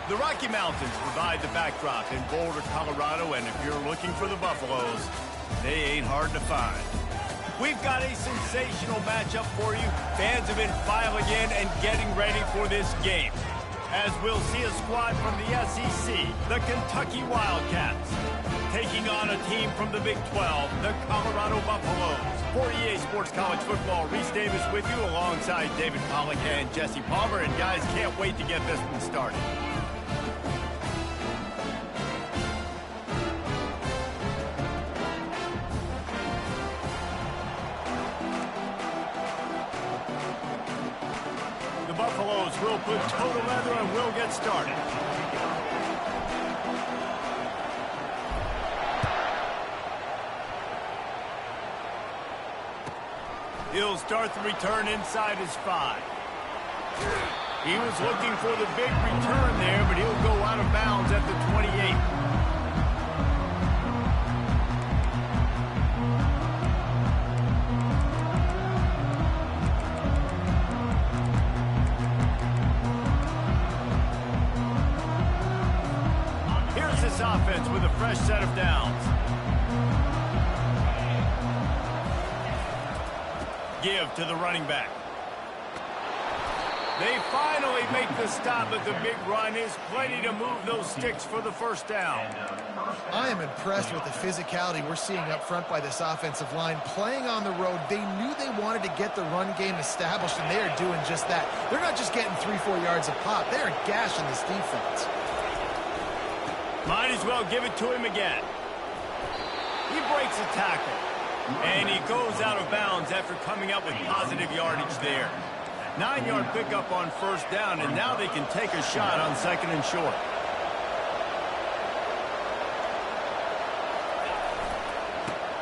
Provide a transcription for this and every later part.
The Rocky Mountains provide the backdrop in Boulder, Colorado, and if you're looking for the Buffaloes, they ain't hard to find. We've got a sensational matchup for you. Fans have been filing in and getting ready for this game, as we'll see a squad from the SEC, the Kentucky Wildcats, taking on a team from the Big 12, the Colorado Buffaloes. For EA Sports College Football, Reese Davis with you alongside David Pollack and Jesse Palmer. And guys, can't wait to get this one started. The Buffaloes will put total leather and we'll get started. He'll start the return inside his 5. He was looking for the big return there, but he'll go out of bounds at the 28. Here's this offense with a fresh set of downs. Give to the running back. They finally make the stop, but the big run is plenty to move those sticks for the first down. I am impressed with the physicality we're seeing up front by this offensive line. Playing on the road, they knew they wanted to get the run game established, and they are doing just that. They're not just getting 3-4 yards a pop. They are gashing this defense. Might as well give it to him again. He breaks a tackle. And he goes out of bounds after coming up with positive yardage there. 9-yard pickup on first down, and now they can take a shot on 2nd and short.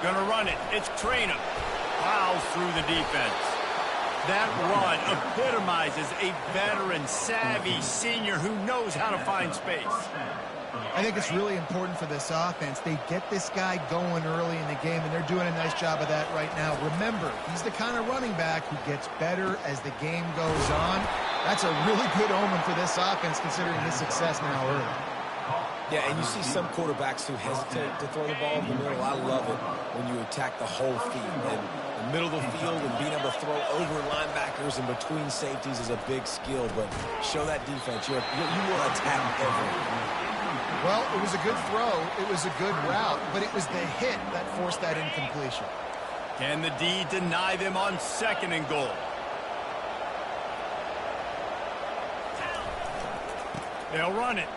Gonna run it. It's Traynham. Plows through the defense. That run epitomizes a veteran, savvy senior who knows how to find space. I think it's really important for this offense. They get this guy going early in the game, and they're doing a nice job of that right now. Remember, he's the kind of running back who gets better as the game goes on. That's a really good omen for this offense, considering his success now early. Yeah, and you see some quarterbacks who hesitate to throw the ball in the middle. I love it when you attack the whole field. And the middle of the field and being able to throw over linebackers and between safeties is a big skill. But show that defense. You will attack everything. Well, it was a good throw. It was a good route, but it was the hit that forced that incompletion. Can the D deny them on 2nd and goal? They'll run it.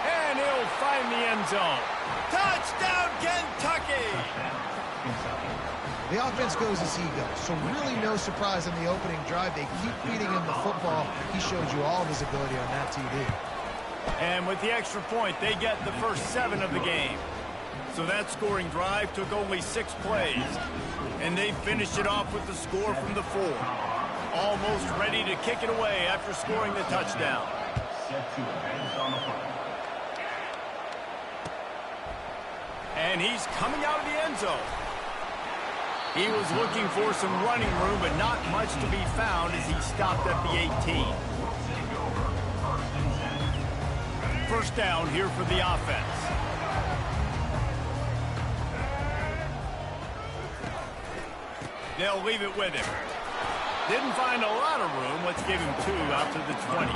And he'll find the end zone. Touchdown, Kentucky! The offense goes as he goes, so really no surprise on the opening drive. They keep feeding him the football. He showed you all of his ability on that TD. And with the extra point, they get the first 7 of the game. So that scoring drive took only 6 plays. And they finished it off with the score from the 4. Almost ready to kick it away after scoring the touchdown. And he's coming out of the end zone. He was looking for some running room, but not much to be found as he stopped at the 18. First down here for the offense. They'll leave it with him. Didn't find a lot of room. Let's give him 2 out to the 20.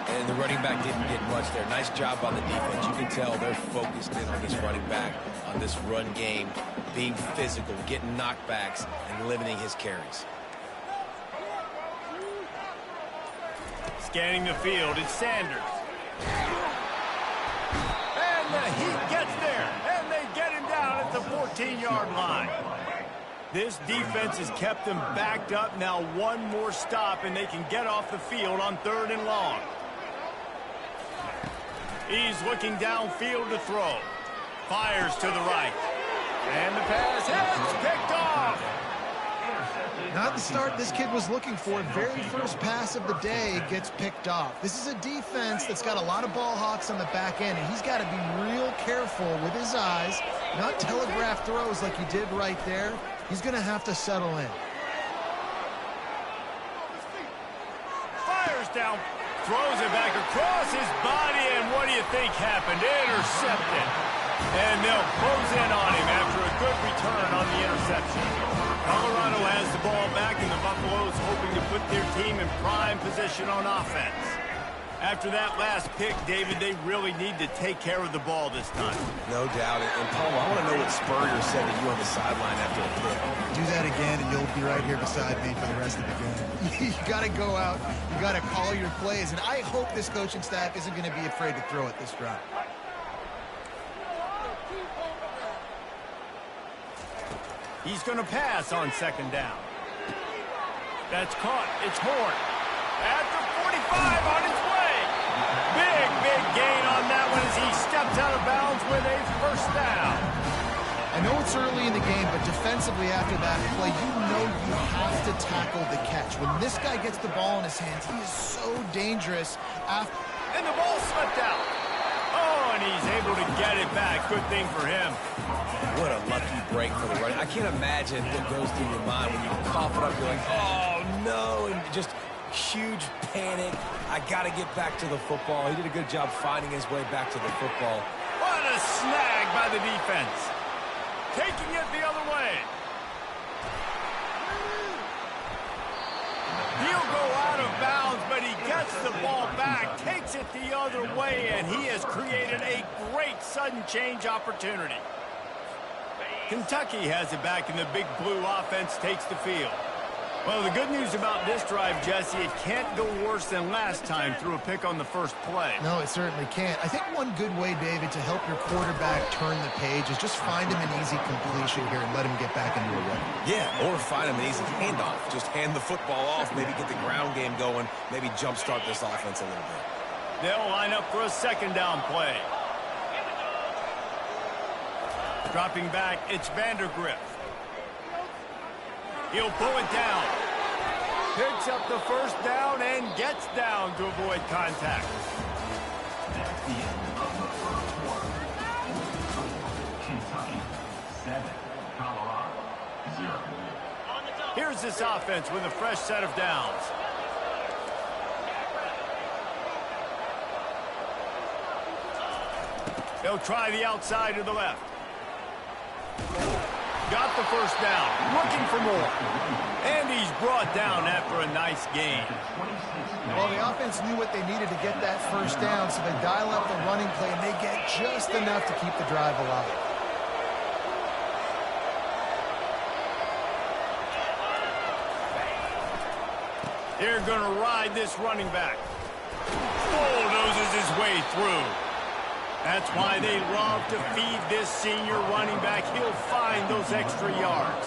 And the running back didn't get much there. Nice job on the defense. You can tell they're focused in on this running back, on this run game, being physical, getting knockbacks, and limiting his carries. Scanning the field, it's Sanders. And the heat gets there, and they get him down at the 14-yard line. This defense has kept them backed up. Now one more stop, and they can get off the field on 3rd and long. He's looking downfield to throw. Fires to the right. And the pass is picked off. Not the start this kid was looking for. Very first pass of the day gets picked off. This is a defense that's got a lot of ball hawks on the back end, and he's got to be real careful with his eyes, not telegraph throws like he did right there. He's going to have to settle in. Fires down, throws it back across his think happened? Intercepted. And they'll close in on him after a good return on the interception. Colorado has the ball back, and the Buffaloes hoping to put their team in prime position on offense. After that last pick, David, they really need to take care of the ball this time. No doubt. And Paul, I want to know what Spurrier said to you on the sideline after the pick. Do that again, and you'll be right here beside me for the rest of the game. You got to go out. You got to call your plays, and I hope this coaching staff isn't going to be afraid to throw it this drive. He's going to pass on second down. That's caught. It's Horn. At the 45 on his way. Big gain on that one as he steps out of bounds with a first down. I know it's early in the game, but defensively after that play, you know you have to tackle the catch. When this guy gets the ball in his hands, he is so dangerous. And the ball slipped out. Oh, and he's able to get it back. Good thing for him. What a lucky break for the running. I can't imagine what goes through your mind when you cough it up. You're like, oh, no, and just huge panic. I got to get back to the football. He did a good job finding his way back to the football. What a snag by the defense. Taking it the other way. He'll go out of bounds, but he gets the ball back, takes it the other way, and he has created a great sudden change opportunity. Kentucky has it back, and the Big Blue offense takes the field. Well, the good news about this drive, Jesse, it can't go worse than last time through a pick on the first play. No, it certainly can't. I think one good way, David, to help your quarterback turn the page is just find him an easy completion here and let him get back into a run. Yeah, or find him an easy handoff. Just hand the football off, maybe get the ground game going, maybe jumpstart this offense a little bit. They'll line up for a second down play. Dropping back, it's Vandergrift. He'll pull it down. Picks up the first down and gets down to avoid contact. Kentucky 7, Colorado 0. Here's this offense with a fresh set of downs. They'll try the outside to the left. Got the first down, looking for more. And he's brought down after a nice gain. Well, the offense knew what they needed to get that first down, so they dial up the running play, and they get just enough to keep the drive alive. They're going to ride this running back. Bulldozes his way through. That's why they love to feed this senior running back. He'll find those extra yards.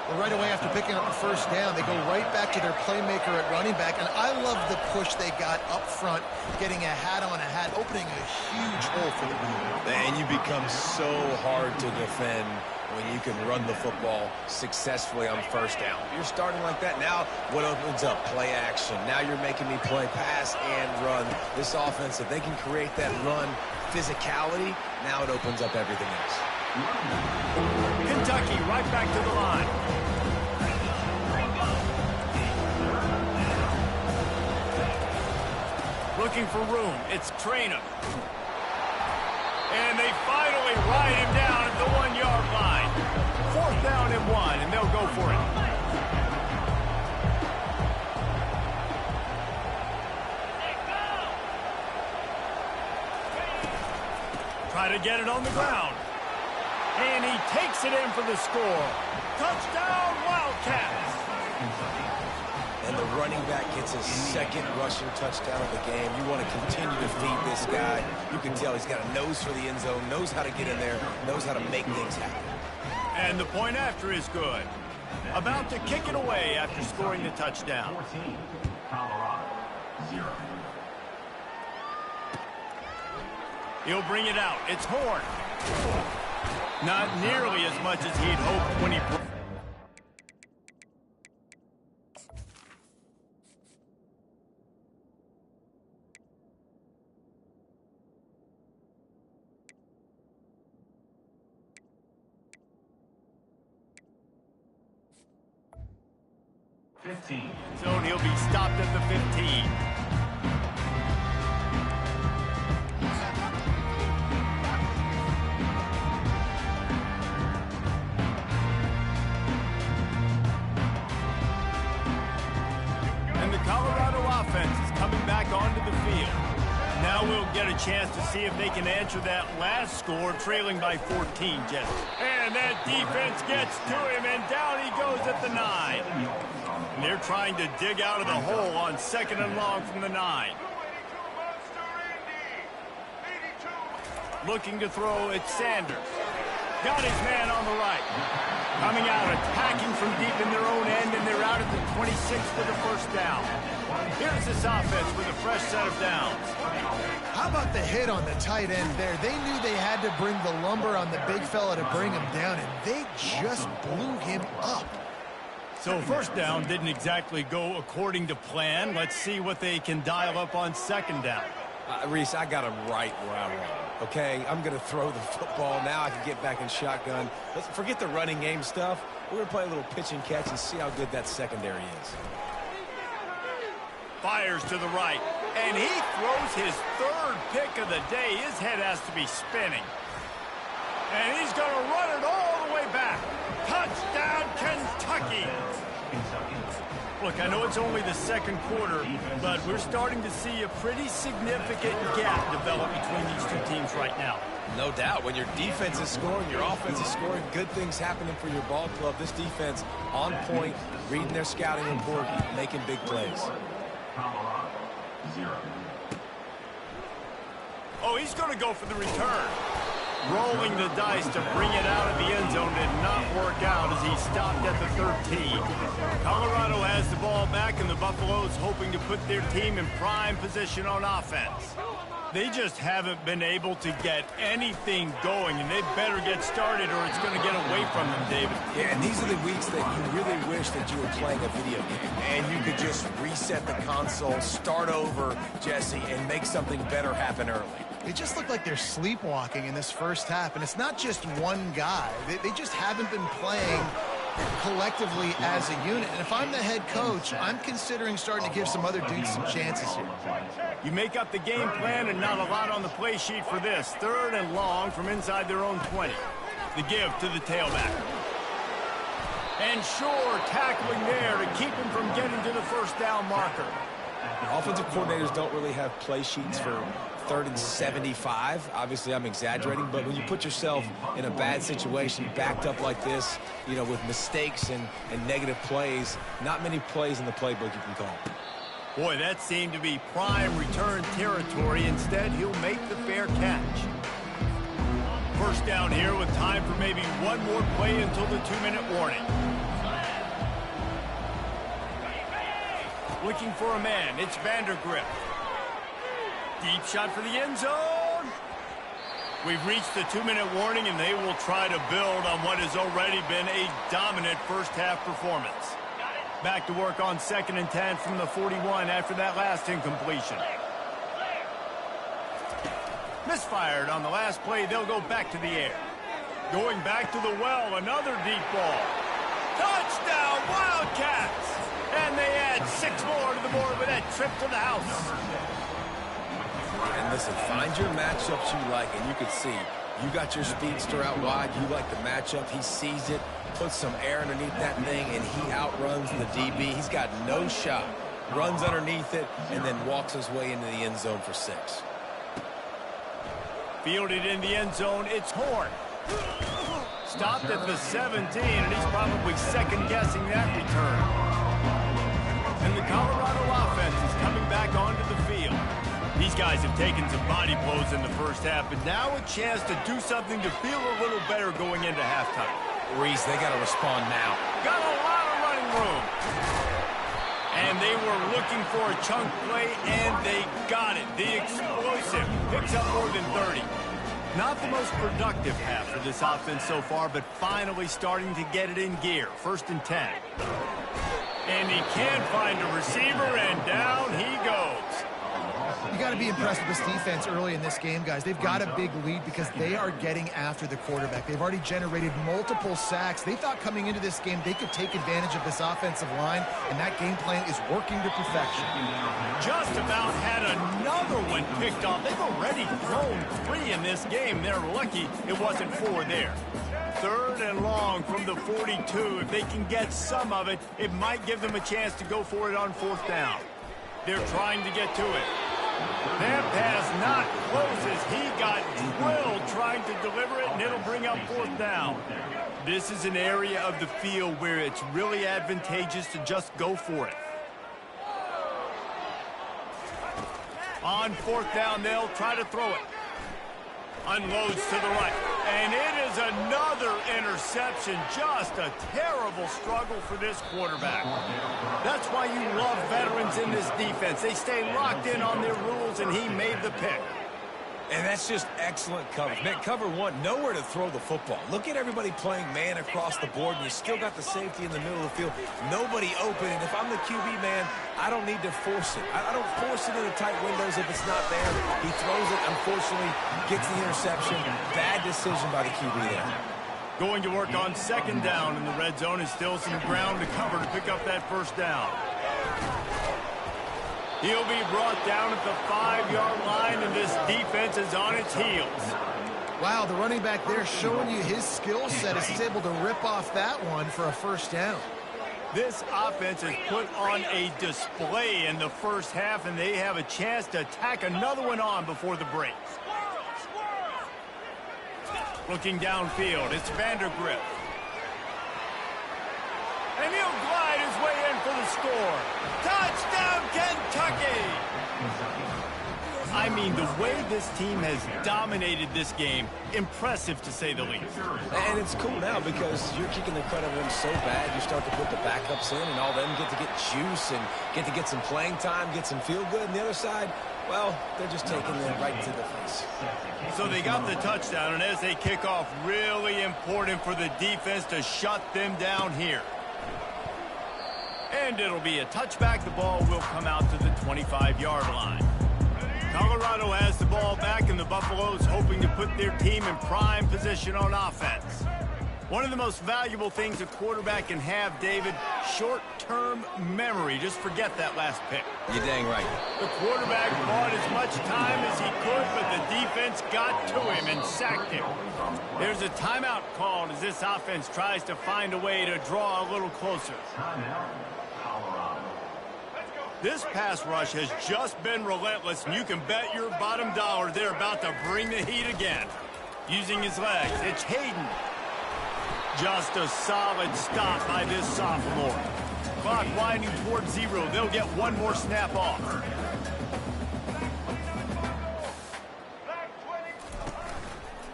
Well, right away after picking up the first down, they go right back to their playmaker at running back. And I love the push they got up front, getting a hat on a hat, opening a huge hole for the Blue. And you become so hard to defend when you can run the football successfully on first down. You're starting like that. Now what opens up? Play action. Now you're making me play pass and run. This offense, if they can create that run physicality, now it opens up everything else. Kentucky right back to the line. Looking for room. It's Traynor. And they finally ride him down at the 1-yard line. 4th down and 1, and they'll go for it. Try to get it on the ground. And he takes it in for the score. Touchdown, Wildcats. And the running back gets his second rushing touchdown of the game. You want to continue to feed this guy. You can tell he's got a nose for the end zone, knows how to get in there, knows how to make things happen. And the point after is good. About to kick it away after scoring the touchdown. 14, Colorado 0. He'll bring it out. It's Horn. Not nearly as much as he'd hoped when he... 15. So he'll be stopped at the 15. Now we'll get a chance to see if they can answer that last score, trailing by 14, Jesse. And that defense gets to him, and down he goes at the 9. And they're trying to dig out of the hole on 2nd and long from the 9. Looking to throw, it's Sanders. Got his man on the right. Coming out, attacking from deep in their own end, and they're out at the 26 with a first down. Here's this offense with a fresh set of downs. How about the hit on the tight end there? They knew they had to bring the lumber on the big fella to bring him down, and they just blew him up. So first down didn't exactly go according to plan. Let's see what they can dial up on 2nd down. Reese, I got him right where I want him. Okay, I'm going to throw the football. Now I can get back in shotgun. Let's forget the running game stuff. We're going to play a little pitch and catch and see how good that secondary is. Fires to the right, and he throws his 3rd pick of the day. His head has to be spinning. And he's going to run it all the way back. Touchdown, Kentucky! Look, I know it's only the 2nd quarter, but we're starting to see a pretty significant gap develop between these two teams right now. No doubt. When your defense is scoring, your offense is scoring, good things happening for your ball club. This defense on point, reading their scouting report, making big plays. Oh, he's going to go for the return. Rolling the dice to bring it out of the end zone did not work out as he stopped at the 13. Colorado has the ball back, and the Buffaloes hoping to put their team in prime position on offense. They just haven't been able to get anything going, and they better get started or it's going to get away from them, David. Yeah, and these are the weeks that you really wish that you were playing a video game. And you could just reset the console, start over, Jesse, and make something better happen early. They just look like they're sleepwalking in this first half, and it's not just one guy. They just haven't been playing collectively as a unit. And if I'm the head coach, I'm considering starting to give some other dudes some chances here. You make up the game plan and not a lot on the play sheet for this. 3rd and long from inside their own 20. The give to the tailback. And Shore tackling there to keep him from getting to the first down marker. Offensive coordinators don't really have play sheets for 3rd and 75. Obviously, I'm exaggerating, but when you put yourself in a bad situation, backed up like this, you know, with mistakes and negative plays, not many plays in the playbook you can call. Boy, that seemed to be prime return territory. Instead, he'll make the fair catch. First down here with time for maybe one more play until the 2-minute warning. Looking for a man, it's Vandergrift. Deep shot for the end zone. We've reached the 2-minute warning, and they will try to build on what has already been a dominant first-half performance. Back to work on 2nd and 10 from the 41 after that last incompletion. Misfired on the last play. They'll go back to the air. Going back to the well, another deep ball. Touchdown, Wildcats! And they add 6 more to the board with that trip to the house. And listen, find your matchups you like, and you can see you got your speedster out wide. You like the matchup. He sees it, puts some air underneath that thing, and he outruns the DB. He's got no shot. Runs underneath it, and then walks his way into the end zone for 6. Fielded in the end zone, it's Horn. Stopped at the 17, and he's probably second-guessing that return. And the Colorado offense is coming back onto the field. These guys have taken some body blows in the first half, but now a chance to do something to feel a little better going into halftime. Reese, they got to respond now. Got a lot of running room. And they were looking for a chunk play, and they got it. The explosive picks up more than 30. Not the most productive half for this offense so far, but finally starting to get it in gear. 1st and 10. And he can't find a receiver, and down he goes. You got to be impressed with this defense early in this game, guys. They've got a big lead because they are getting after the quarterback. They've already generated multiple sacks. They thought coming into this game they could take advantage of this offensive line, and that game plan is working to perfection. Just about had another one picked off. They've already thrown 3 in this game. They're lucky it wasn't 4 there. 3rd and long from the 42. If they can get some of it, it might give them a chance to go for it on 4th down. They're trying to get to it. That pass not close as he got drilled trying to deliver it, and it'll bring up 4th down. This is an area of the field where it's really advantageous to just go for it. On 4th down, they'll try to throw it. Unloads to the right. And it is another interception. Just a terrible struggle for this quarterback. That's why you love veterans in this defense. They stay locked in on their rules, and he made the pick. And that's just excellent coverage. Man, cover one, nowhere to throw the football. Look at everybody playing man across the board, and you still got the safety in the middle of the field. Nobody open, and if I'm the QB, man, I don't need to force it. I don't force it into tight windows if it's not there. He throws it, unfortunately, gets the interception. Bad decision by the QB there. Going to work on 2nd down in the red zone is still some ground to cover to pick up that 1st down. He'll be brought down at the 5-yard line, and this defense is on its heels. Wow, the running back there showing you his skill set as he's able to rip off that one for a 1st down. This offense has put on a display in the 1st half, and they have a chance to tack another one on before the break. Looking downfield, it's Vandergrift. And he'll glide his way in for the score. Touchdown, Kentucky! I mean, the way this team has dominated this game, impressive to say the least. And it's cool now because you're kicking the crud out of them so bad, you start to put the backups in, and all them get to get juice and get to get some playing time, get some feel good. And the other side, well, they're just taking them right to the face. So they got the touchdown, and as they kick off, really important for the defense to shut them down here. And it'll be a touchback. The ball will come out to the 25-yard line. Colorado has the ball back, and the Buffaloes hoping to put their team in prime position on offense. One of the most valuable things a quarterback can have, David, short-term memory. Just forget that last pick. You're dang right. The quarterback bought as much time as he could, but the defense got to him and sacked him. There's a timeout called as this offense tries to find a way to draw a little closer. This pass rush has just been relentless, and you can bet your bottom dollar they're about to bring the heat again. Using his legs, it's Hayden. Just a solid stop by this sophomore. Clock winding towards 0. They'll get one more snap off.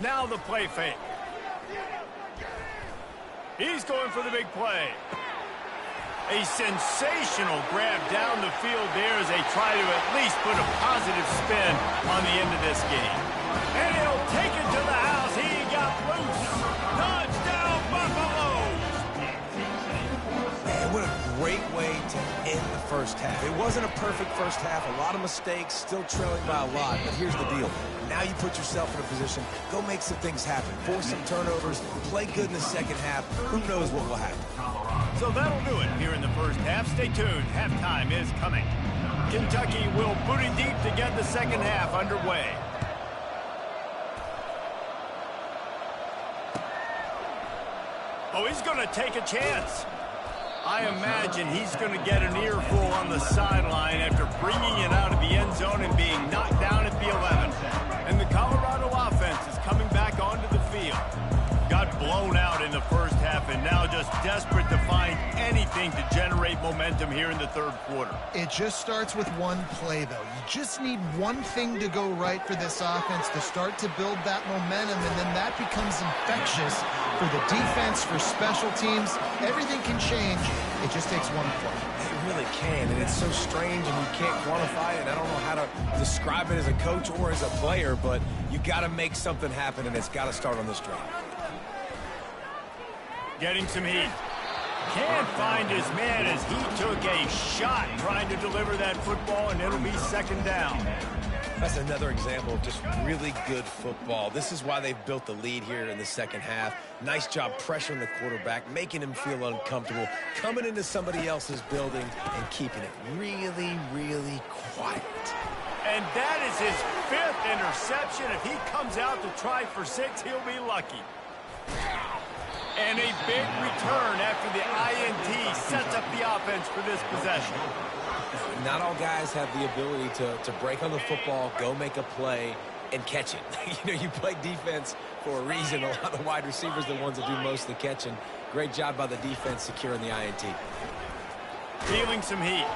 Now the play fake. He's going for the big play. A sensational grab down the field there as they try to at least put a positive spin on the end of this game. And he'll take it to the house. He got loose. Touchdown, Buffaloes! Man, what a great way to end the 1st half. It wasn't a perfect 1st half. A lot of mistakes, still trailing by a lot. But here's the deal. Now you put yourself in a position. Go make some things happen. Force some turnovers. Play good in the 2nd half. Who knows what will happen. So that'll do it here in the 1st half. Stay tuned. Halftime is coming. Kentucky will boot it deep to get the 2nd half underway. Oh, he's going to take a chance. I imagine he's going to get an earful on the sideline after bringing it out of the end zone and being knocked down at the 11. And the Colorado offense is coming back onto the field. Got blown out in the 1st half and now just desperate to find anything to generate momentum here in the 3rd quarter. It just starts with one play, though. You just need one thing to go right for this offense to start to build that momentum, and then that becomes infectious for the defense, for special teams. Everything can change. It just takes one play. It really can, and it's so strange, and you can't quantify it. I don't know how to describe it as a coach or as a player, but you got to make something happen, and it's got to start on this drive. Getting some heat. Can't find his man as he took a shot trying to deliver that football, and it'll be 2nd down. That's another example of just really good football. This is why they've built the lead here in the 2nd half. Nice job pressuring the quarterback, making him feel uncomfortable, coming into somebody else's building and keeping it really, really quiet. And that is his 5th interception. If he comes out to try for 6, he'll be lucky. And a big return after the INT sets up the offense for this possession. Not all guys have the ability to break on the football, go make a play, and catch it. You play defense for a reason. A lot of wide receivers are the ones that do most of the catching. Great job by the defense securing the INT. Feeling some heat.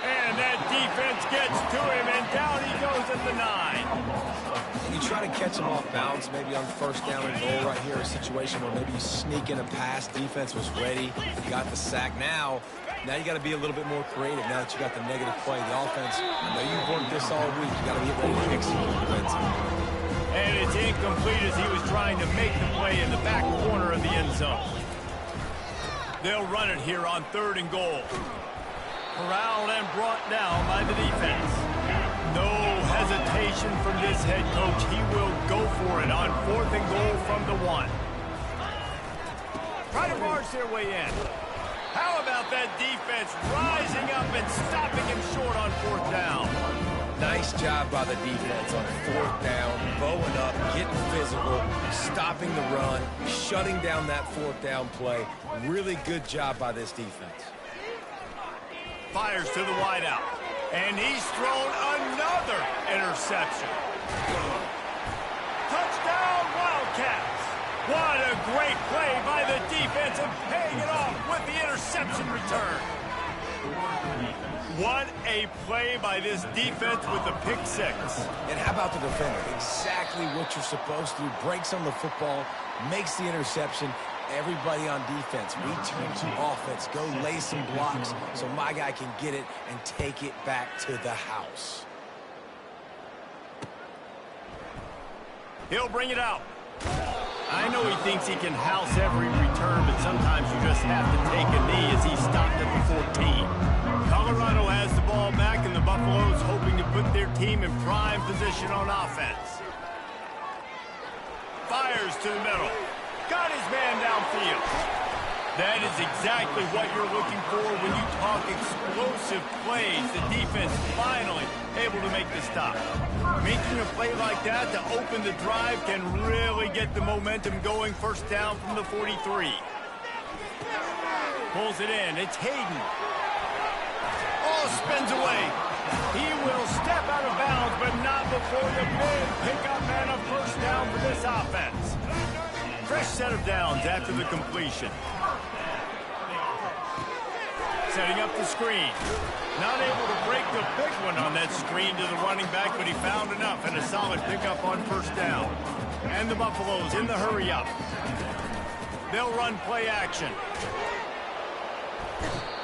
And that defense gets to him, and down he goes at the 9. You try to catch him off balance, maybe on first down and goal right here, a situation where maybe you sneak in a pass. Defense was ready, got the sack. Now you got to be a little bit more creative now that you got the negative play. The offense, I know you've worked this all week. You got to get ready to execute. And it's incomplete as he was trying to make the play in the back corner of the end zone. They'll run it here on 3rd and goal. Corralled and brought down by the defense. No hesitation from this head coach. He will go for it on 4th and goal from the 1. Try to march their way in. How about that defense rising up and stopping him short on 4th down? Nice job by the defense on 4th down, bowing up, getting physical, stopping the run, shutting down that 4th down play. Really good job by this defense. Fires to the wideout, and he's thrown another interception. Touchdown, Wildcats! What a great play by the defense and paying it off with the interception return. What a play by this defense with the pick 6. And how about the defender? Exactly what you're supposed to do. Breaks on the football, makes the interception. Everybody on defense, return to offense. Go lay some blocks so my guy can get it and take it back to the house. He'll bring it out. I know he thinks he can house every return, but sometimes you just have to take a knee as he stopped at the 14. Colorado has the ball back, and the Buffaloes hoping to put their team in prime position on offense. Fires to the middle. Got his man downfield. That is exactly what you're looking for when you talk explosive plays. The defense finally able to make the stop. Making a play like that to open the drive can really get the momentum going. 1st down from the 43. Pulls it in. It's Hayden. Oh, spins away. He will step out of bounds, but not before the big pickup and a 1st down for this offense. Fresh set of downs after the completion. Setting up the screen. Not able to break the big one on that screen to the running back, but he found enough and a solid pickup on 1st down. And the Buffaloes in the hurry up. They'll run play action.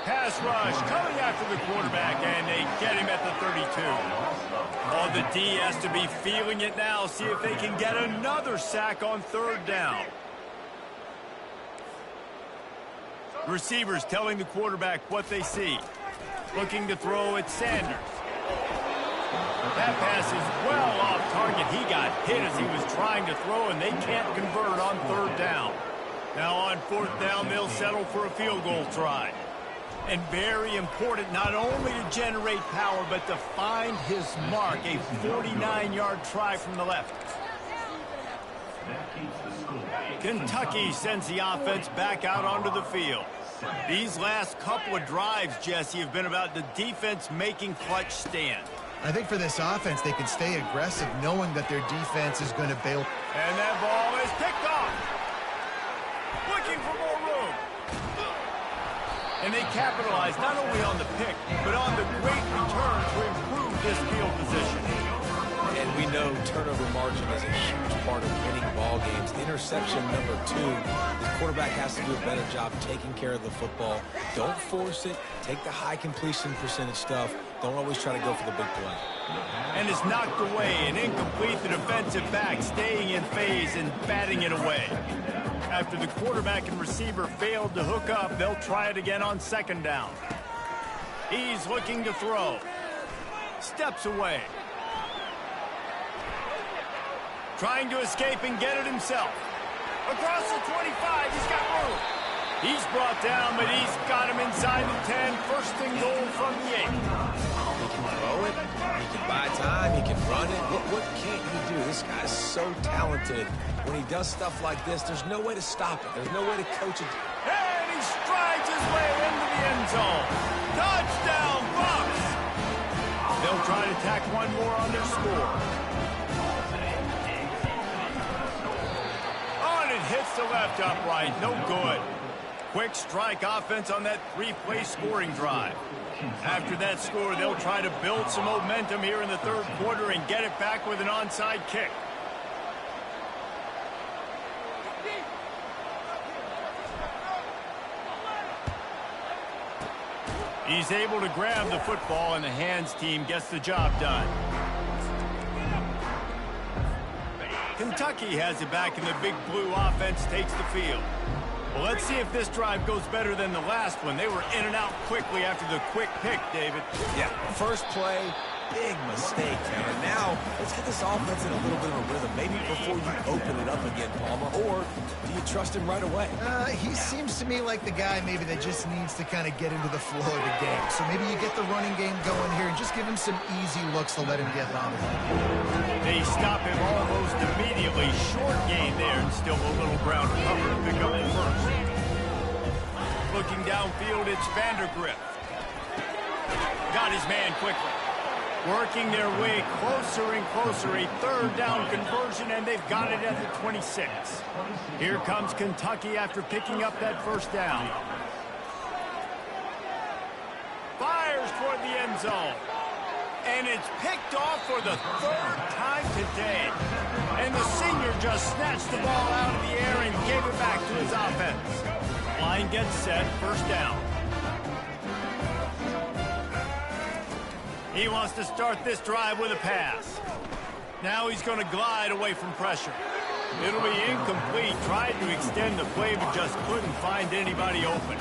Pass rush coming after the quarterback, and they get him at the 32. Oh, the D has to be feeling it now. See if they can get another sack on 3rd down. Receivers telling the quarterback what they see. Looking to throw at Sanders. That pass is well off target. He got hit as he was trying to throw, and they can't convert on 3rd down. Now on 4th down, they'll settle for a field goal try. And very important not only to generate power, but to find his mark. A 49-yard try from the left. Kentucky sends the offense back out onto the field. These last couple of drives, Jesse, have been about the defense making clutch stand. I think for this offense, they can stay aggressive knowing that their defense is going to bail. And that ball is picked off. Looking for more room. And they capitalize not only on the pick, but on the great return to improve this field position. And we know turnover margin is a huge part of winning ball games. Interception number 2. The quarterback has to do a better job taking care of the football. Don't force it. Take the high completion percentage stuff. Don't always try to go for the big play. And it's knocked away and incomplete. The defensive back staying in phase and batting it away. After the quarterback and receiver failed to hook up, they'll try it again on 2nd down. He's looking to throw. Steps away. Trying to escape and get it himself. Across the 25, he's got room. He's brought down, but he's got him inside the 10. 1st and goal from the 8. He can throw it. He can buy time. He can run it. What can't he do? This guy's so talented. When he does stuff like this, there's no way to stop it. There's no way to coach it. And he strides his way into the end zone. Touchdown, Bucs! They'll try to tack one more on their score. Oh, and it hits the left upright. No good. Quick strike offense on that three-play scoring drive. After that score, they'll try to build some momentum here in the third quarter and get it back with an onside kick. He's able to grab the football, and the hands team gets the job done. Kentucky has it back, and the big blue offense takes the field. Well, let's see if this drive goes better than the last one. They were in and out quickly after the quick pick, David. Yeah, first play, big mistake, man. Now, let's get this offense in a little bit of a rhythm. Maybe before you open it up again, Palmer, or do you trust him right away? He seems to me like the guy maybe that just needs to kind of get into the flow of the game. So maybe you get the running game going here and just give him some easy looks to let him get bounded. They stop him almost immediately. Short gain there, and still a little ground cover to pick up the first. Looking downfield, it's Vandergrift. Got his man quickly. Working their way closer and closer. A third down conversion, and they've got it at the 26. Here comes Kentucky after picking up that first down. Fires toward the end zone. And it's picked off for the third time today. And the senior just snatched the ball out of the air and gave it back to his offense. Line gets set, first down. He wants to start this drive with a pass. Now he's going to glide away from pressure. It'll be incomplete. Tried to extend the play, but just couldn't find anybody open.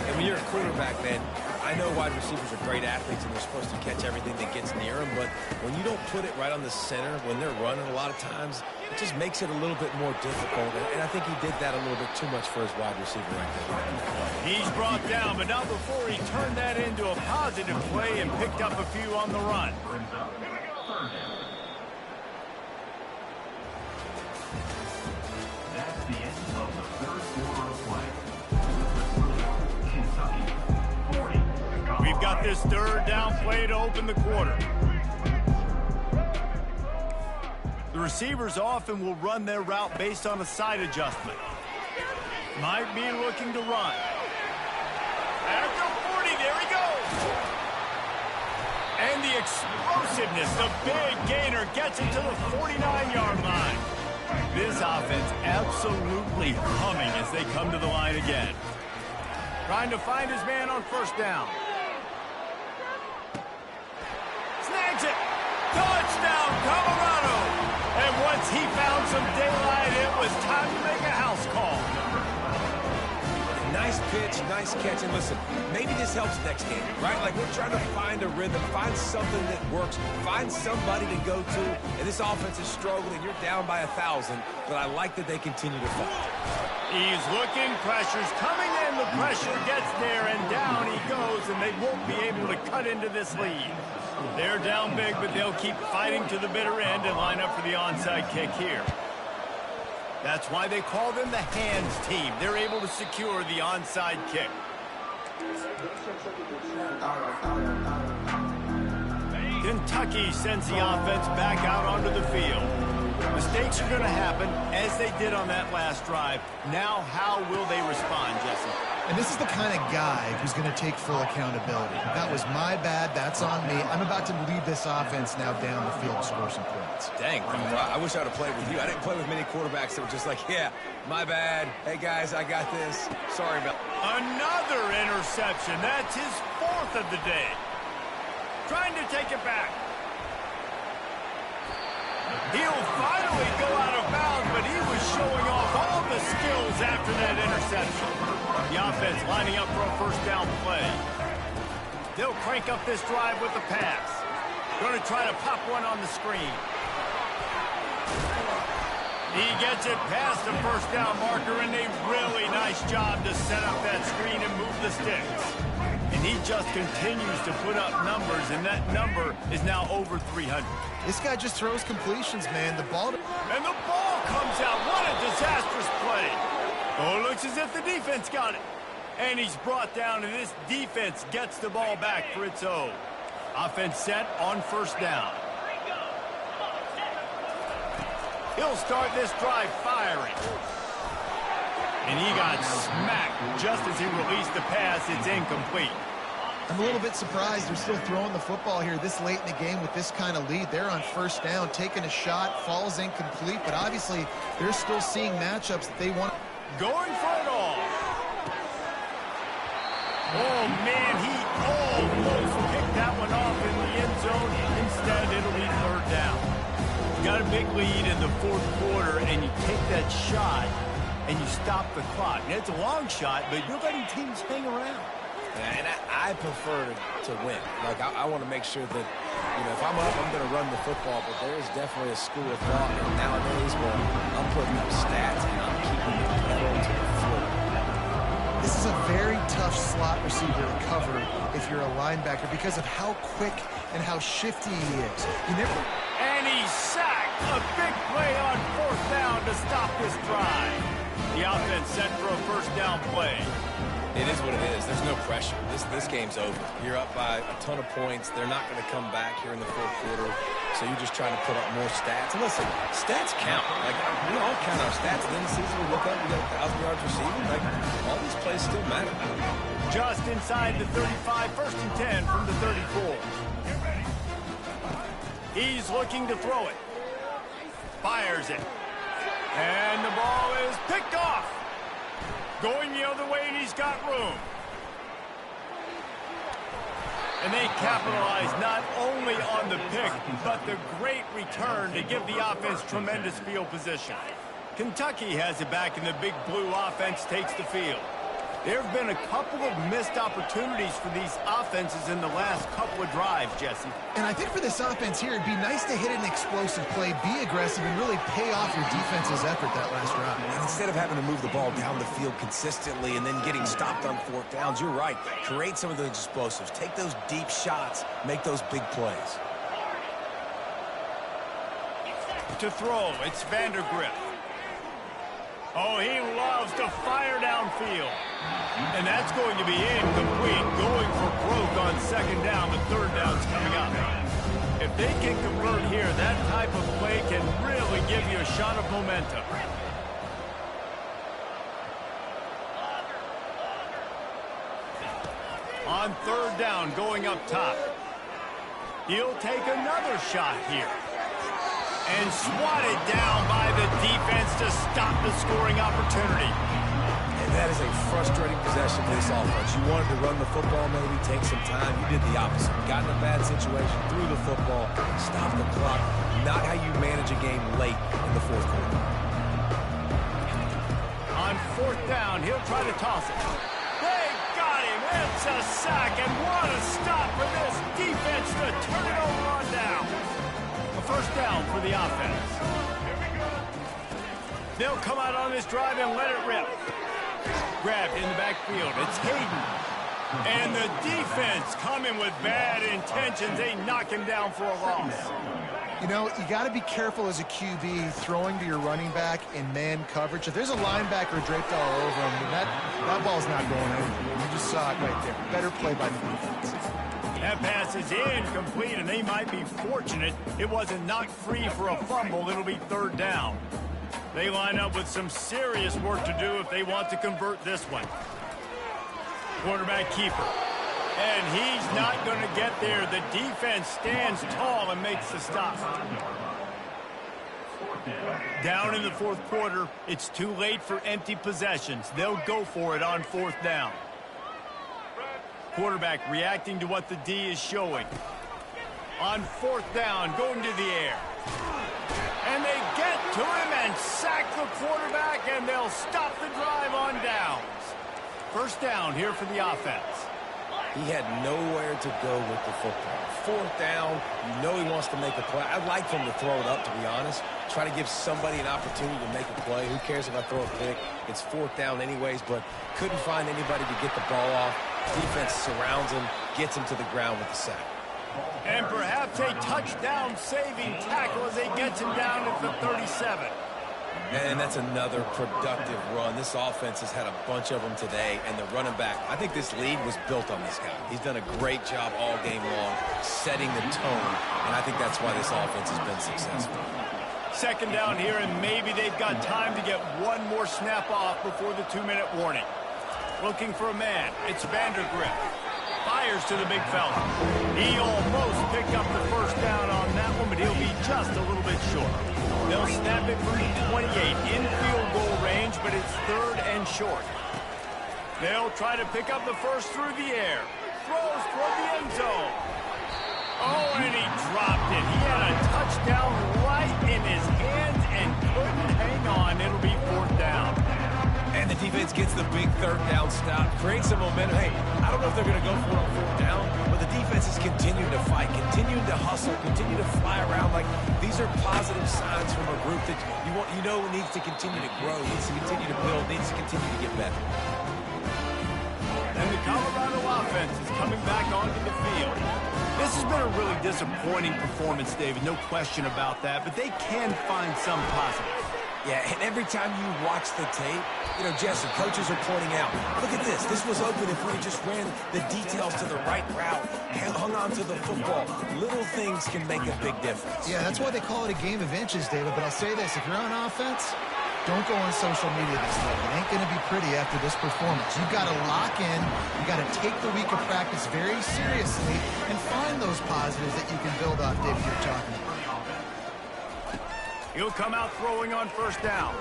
And when you're a quarterback, man, I know wide receivers are great athletes and they're supposed to catch everything that gets near them, but when you don't put it right on the center, when they're running a lot of times, it just makes it a little bit more difficult. And I think he did that a little bit too much for his wide receiver right there. He's brought down, but not before he turned that into a positive play and picked up a few on the run. That's the end of the third quarter of play. Kentucky 40. We've got this third down play to open the quarter. The receivers often will run their route based on a side adjustment. Might be looking to run. After 40, there he goes. And the explosiveness, the big gainer gets it to the 49-yard line. This offense absolutely humming as they come to the line again. Trying to find his man on first down. Snags it. Touchdown, Colorado. And once he found some daylight, it was time to make a house call. Nice pitch, nice catch, and listen, maybe this helps next game, right? Like, we're trying to find a rhythm, find something that works, find somebody to go to, and this offense is struggling. You're down by 1,000, but I like that they continue to fight. He's looking, pressure's coming in, the pressure gets there, and down he goes, and they won't be able to cut into this lead. They're down big, but they'll keep fighting to the bitter end and line up for the onside kick here. That's why they call them the hands team. They're able to secure the onside kick. Kentucky sends the offense back out onto the field. Mistakes are going to happen, as they did on that last drive. Now, how will they respond, Jesse? And this is the kind of guy who's going to take full accountability. That was my bad. That's on me. I'm about to lead this offense now down the field to score some points. Dang, I wish I would have played with you. I didn't play with many quarterbacks that were just like, yeah, my bad. Hey, guys, I got this. Sorry about Another interception. That's his fourth of the day. Trying to take it back. He'll finally go out of bounds, but he was showing off all the skills after that interception. The offense lining up for a first down play. They'll crank up this drive with the pass. Going to try to pop one on the screen. He gets it past the first down marker, and a really nice job to set up that screen and move the sticks. And he just continues to put up numbers, and that number is now over 300. This guy just throws completions, man. The ball... And the ball comes out. What a disastrous play. Oh, it looks as if the defense got it. And he's brought down, and this defense gets the ball back for its own. Offense set on first down. He'll start this drive firing. And he got smacked just as he released the pass. It's incomplete. I'm a little bit surprised they're still throwing the football here this late in the game with this kind of lead. They're on first down, taking a shot, falls incomplete, but obviously they're still seeing matchups that they want. Going for it all. Oh, man, he almost picked that one off in the end zone. Instead, it'll be third down. Got a big lead in the fourth quarter, and you take that shot, and you stop the clock. And it's a long shot, but you're letting teams hang around. Yeah, and I prefer to win. Like, I want to make sure that, you know, if I'm up, I'm going to run the football, but there is definitely a school of thought nowadays where I'm putting up stats and I'm keeping the pedal to the floor. This is a very tough slot receiver to cover if you're a linebacker because of how quick and how shifty he is. And he's sacked. A big play on fourth down to stop this drive. The offense set for a first down play. It is what it is. There's no pressure. This game's over. You're up by a ton of points. They're not going to come back here in the fourth quarter. So you're just trying to put up more stats. And listen, stats count. Like, we all count our stats. At the end of the season, we look up, we got 1,000 yards receiving. Like, all these plays still matter. Just inside the 35, first and 10 from the 34. He's looking to throw it. Fires it. And the ball is picked off. Going the other way, and he's got room. And they capitalize not only on the pick, but the great return to give the offense tremendous field position. Kentucky has it back, and the big blue offense takes the field. There have been a couple of missed opportunities for these offenses in the last couple of drives, Jesse. And I think for this offense here, it'd be nice to hit an explosive play, be aggressive, and really pay off your defense's effort that last drive. And instead of having to move the ball down the field consistently and then getting stopped on fourth downs, you're right. Create some of those explosives. Take those deep shots. Make those big plays. To throw, it's Vandergrift. Oh, he loves to fire downfield. And that's going to be incomplete. Going for broke on second down. The third down's coming up. If they can convert here, that type of play can really give you a shot of momentum. On third down, going up top. He'll take another shot here. And swatted down by the defense to stop the scoring opportunity. And that is a frustrating possession for this offense. You wanted to run the football, maybe take some time. You did the opposite. Got in a bad situation, threw the football, stopped the clock. Not how you manage a game late in the fourth quarter. On fourth down, he'll try to toss it. They got him. It's a sack, and what a stop for this defense to turn it over on down. First down for the offense. They'll come out on this drive and let it rip. Grabbed in the backfield. It's Hayden. And the defense coming with bad intentions. They knock him down for a loss. You know, you got to be careful as a QB throwing to your running back in man coverage. If there's a linebacker draped all over him, that ball's not going anywhere. You just saw it right there. Better play by the defense. That pass is incomplete, and they might be fortunate it wasn't knocked free for a fumble. It'll be third down. They line up with some serious work to do if they want to convert this one. Quarterback keeper. And he's not going to get there. The defense stands tall and makes the stop. Down in the fourth quarter, it's too late for empty possessions. They'll go for it on fourth down. Quarterback reacting to what the D is showing. On fourth down, going to the air. And they get to him and sack the quarterback, and they'll stop the drive on downs. First down here for the offense. He had nowhere to go with the football. Fourth down, you know he wants to make a play. I'd like for him to throw it up, to be honest. Try to give somebody an opportunity to make a play. Who cares if I throw a pick? It's fourth down anyways, but couldn't find anybody to get the ball off. Defense surrounds him, gets him to the ground with the sack. And perhaps a touchdown-saving tackle as he gets him down at the 37. And that's another productive run. This offense has had a bunch of them today, and the running back, I think this league was built on this guy. He's done a great job all game long setting the tone, and I think that's why this offense has been successful. Second down here, and maybe they've got time to get one more snap off before the 2-minute warning. Looking for a man. It's Vandergrift. Fires to the big fella. He almost picked up the first down on that one, but he'll be just a little bit short. They'll snap it from the 28 in field goal range, but it's 3rd and short. They'll try to pick up the first through the air. Throws toward the end zone. Oh, and he dropped it. He had a touchdown right in his hands and couldn't hang on. It'll be 4th down. And the defense gets the big 3rd down stop, creates some momentum. Hey, I don't know if they're going to go for it on 4th down, but the defense is continuing to fight, continuing to hustle, continue to fly around. Like, these are positive signs from a group that you know needs to continue to grow, needs to continue to build, needs to continue to get better. And the Colorado offense is coming back onto the field. This has been a really disappointing performance, David, no question about that, but they can find some positives. Yeah, and every time you watch the tape, you know, Jesse, coaches are pointing out, look at this. This was open if we just ran the details to the right route, hung on to the football. Little things can make a big difference. Yeah, that's why they call it a game of inches, David. But I'll say this, if you're on offense, don't go on social media this week. It ain't going to be pretty after this performance. You've got to lock in. You've got to take the week of practice very seriously and find those positives that you can build off, David, you're talking about. He'll come out throwing on 1st down.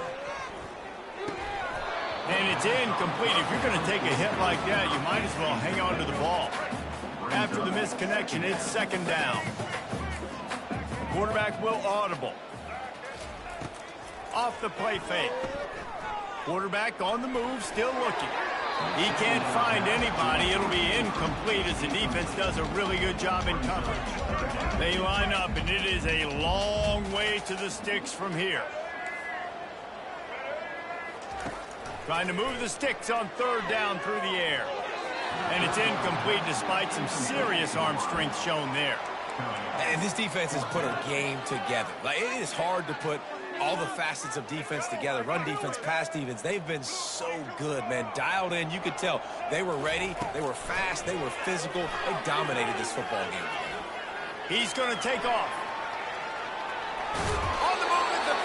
And it's incomplete. If you're going to take a hit like that, you might as well hang on to the ball. After the misconnection, it's 2nd down. Quarterback will audible. Off the play fake. Quarterback on the move, still looking. He can't find anybody. It'll be incomplete as the defense does a really good job in coverage. They line up, and it is a long way to the sticks from here. Trying to move the sticks on 3rd down through the air. And it's incomplete despite some serious arm strength shown there. And this defense has put a game together. Like, it is hard to put all the facets of defense together. Run defense, pass defense. They've been so good, man. Dialed in. You could tell they were ready. They were fast. They were physical. They dominated this football game. He's going to take off. On the move at the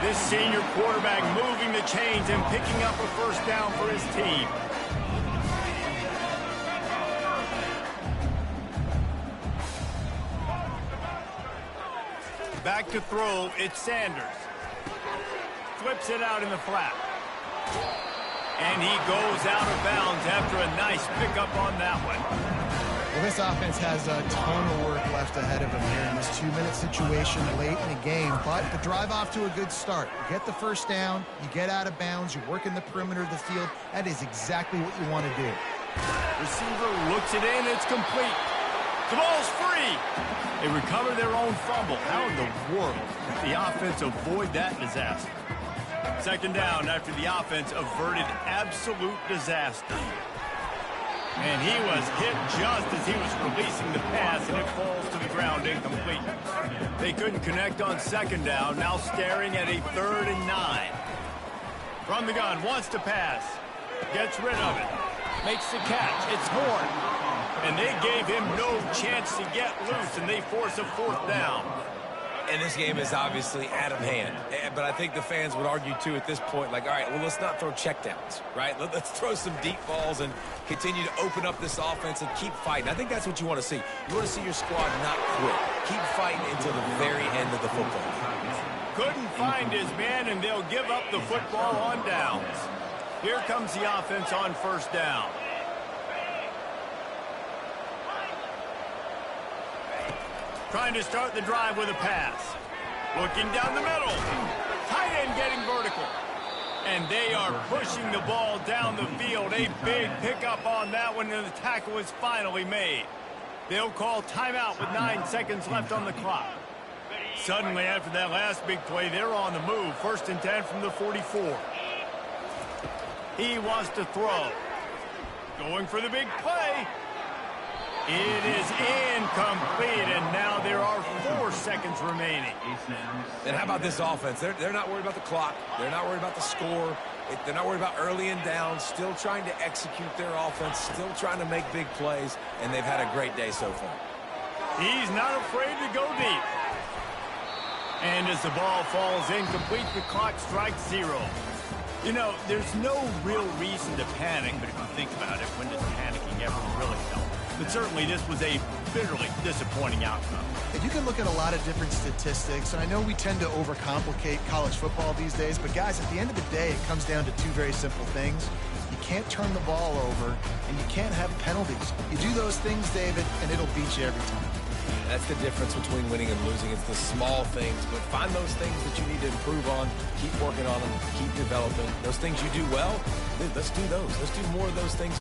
30. This senior quarterback moving the chains and picking up a 1st down for his team. Back to throw, it's Sanders. Flips it out in the flat. And he goes out of bounds after a nice pickup on that one. Well, this offense has a ton of work left ahead of them here in this 2-minute situation late in the game. But the drive off to a good start. You get the 1st down, you get out of bounds, you work in the perimeter of the field. That is exactly what you want to do. Receiver looks it in, it's complete. The ball's free. They recover their own fumble. How in the world did the offense avoid that disaster? 2nd down after the offense averted absolute disaster. And he was hit just as he was releasing the pass, and it falls to the ground incomplete. They couldn't connect on 2nd down, now staring at a 3rd and 9. From the gun, wants to pass. Gets rid of it. Makes the catch. It's Horn. And they gave him no chance to get loose, and they force a 4th down. And this game is obviously out of hand. But I think the fans would argue, too, at this point, like, all right, well, let's not throw checkdowns, right? Let's throw some deep balls and continue to open up this offense and keep fighting. I think that's what you want to see. You want to see your squad not quit. Keep fighting until the very end of the football. Couldn't find his man, and they'll give up the football on downs. Here comes the offense on 1st down. Trying to start the drive with a pass. Looking down the middle. Tight end getting vertical. And they are pushing the ball down the field. A big pickup on that one, and the tackle is finally made. They'll call timeout with 9 seconds left on the clock. Suddenly, after that last big play, they're on the move. 1st and 10 from the 44. He wants to throw. Going for the big play. It is incomplete, and now there are 4 seconds remaining. And how about this offense? They're not worried about the clock. They're not worried about the score. They're not worried about early and down. Still trying to execute their offense. Still trying to make big plays, and they've had a great day so far. He's not afraid to go deep. And as the ball falls incomplete, the clock strikes 0. You know, there's no real reason to panic, but if you think about it, when does panicking ever really help? But certainly this was a bitterly disappointing outcome. And you can look at a lot of different statistics, and I know we tend to overcomplicate college football these days, but guys, at the end of the day, it comes down to 2 very simple things. You can't turn the ball over, and you can't have penalties. You do those things, David, and it'll beat you every time. That's the difference between winning and losing. It's the small things, but find those things that you need to improve on, keep working on them, keep developing. Those things you do well, dude, let's do those. Let's do more of those things.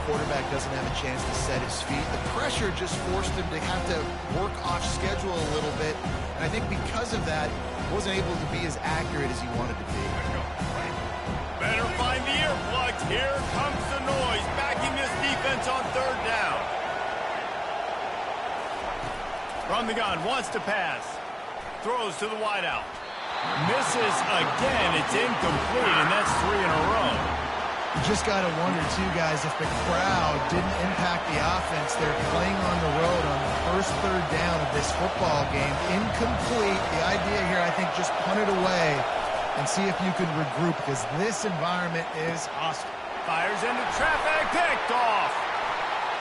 Quarterback doesn't have a chance to set his feet. The pressure just forced him to have to work off schedule a little bit. And I think because of that, he wasn't able to be as accurate as he wanted to be. Better find the earplugs. Here comes the noise, backing this defense on third down. From the gun, wants to pass. Throws to the wideout. Misses again. It's incomplete, and that's 3 in a row. You just got to wonder, too, guys, if the crowd didn't impact the offense. They're playing on the road on the first third down of this football game. Incomplete. The idea here, I think, just punt it away and see if you can regroup, because this environment is hostile. Fires into traffic, picked off.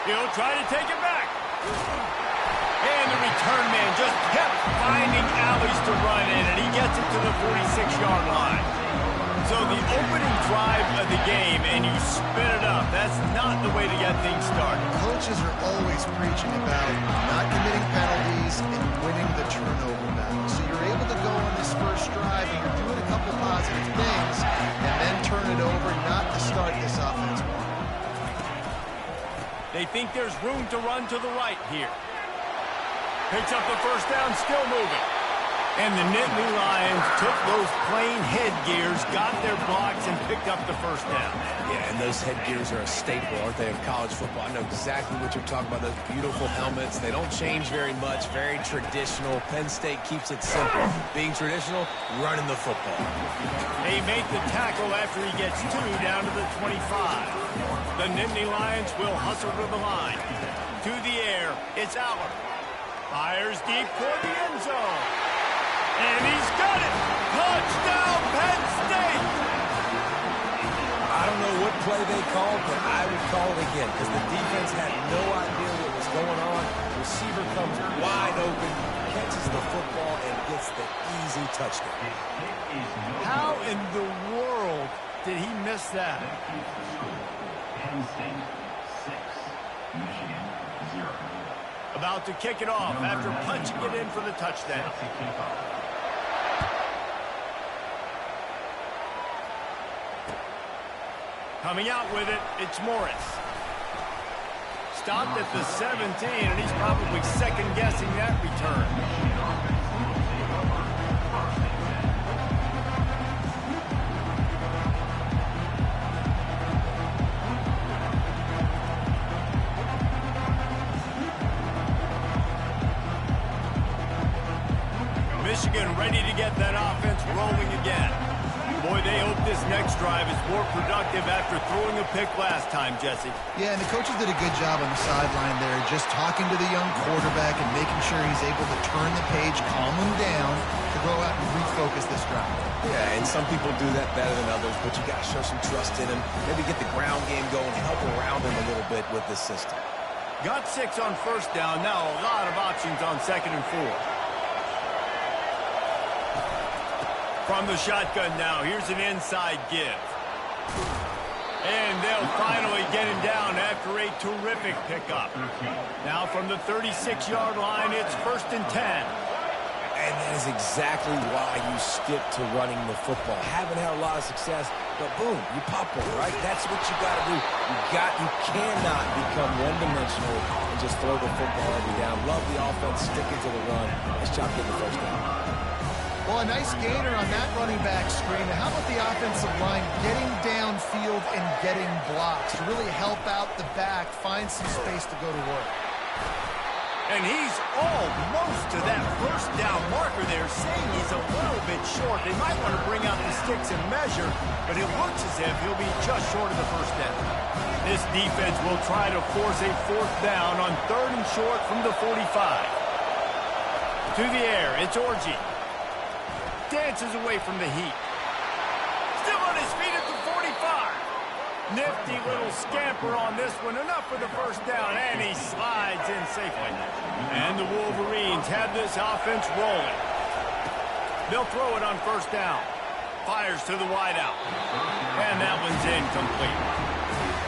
He'll try to take it back. And the return man just kept finding alleys to run in, and he gets it to the 46-yard line. So the opening drive of the game, and you spin it up. That's not the way to get things started. Coaches are always preaching about not committing penalties and winning the turnover battle. So you're able to go on this first drive, and you're doing a couple positive things, and then turn it over, not to start this offense well. They think there's room to run to the right here. Picks up the first down, still moving. And the Nittany Lions took those plain headgears, got their blocks, and picked up the first down. Yeah, and those headgears are a staple, aren't they, of college football? I know exactly what you're talking about, those beautiful helmets. They don't change very much, very traditional. Penn State keeps it simple. Being traditional, running the football. They make the tackle after he gets 2 down to the 25. The Nittany Lions will hustle to the line. To the air, it's Aller. Fires deep toward the end zone. And he's got it! Touchdown, Penn State! I don't know what play they called, but I would call it again because the defense had no idea what was going on. The receiver comes wide open, catches the football, and gets the easy touchdown. How in the world did he miss that? Penn State 6, Michigan 0. About to kick it off after punching it in for the touchdown. Coming out with it, it's Morris. Stopped at the 17, and he's probably second-guessing that return. Michigan ready to get that offense rolling again. Boy, they hope this next drive is more productive after throwing a pick last time, Jesse. Yeah, and the coaches did a good job on the sideline there, just talking to the young quarterback and making sure he's able to turn the page, calm him down, to go out and refocus this drive. Yeah, and some people do that better than others, but you got to show some trust in him. Maybe get the ground game going, help around him a little bit with this system. Got 6 on first down, now a lot of options on 2nd and 4. From the shotgun now, here's an inside give. And they'll finally get him down after a terrific pickup. Now from the 36-yard line, it's 1st and 10. And that is exactly why you stick to running the football. Haven't had a lot of success, but boom, you pop one, right? That's what you got to do. You cannot become one-dimensional and just throw the football every down. Love the offense, sticking to the run. Nice job getting the first down. Well, a nice gainer on that running back screen. How about the offensive line getting downfield and getting blocks to really help out the back, find some space to go to work? And he's almost to that first down marker there, saying he's a little bit short. They might want to bring out the sticks and measure, but it looks as if he'll be just short of the first down. This defense will try to force a 4th down on 3rd and short from the 45. To the air, it's Orji. Dances away from the heat. Still on his feet at the 45. Nifty little scamper on this one. Enough for the first down, and he slides in safely. And the Wolverines have this offense rolling. They'll throw it on first down. Fires to the wideout. And that one's incomplete.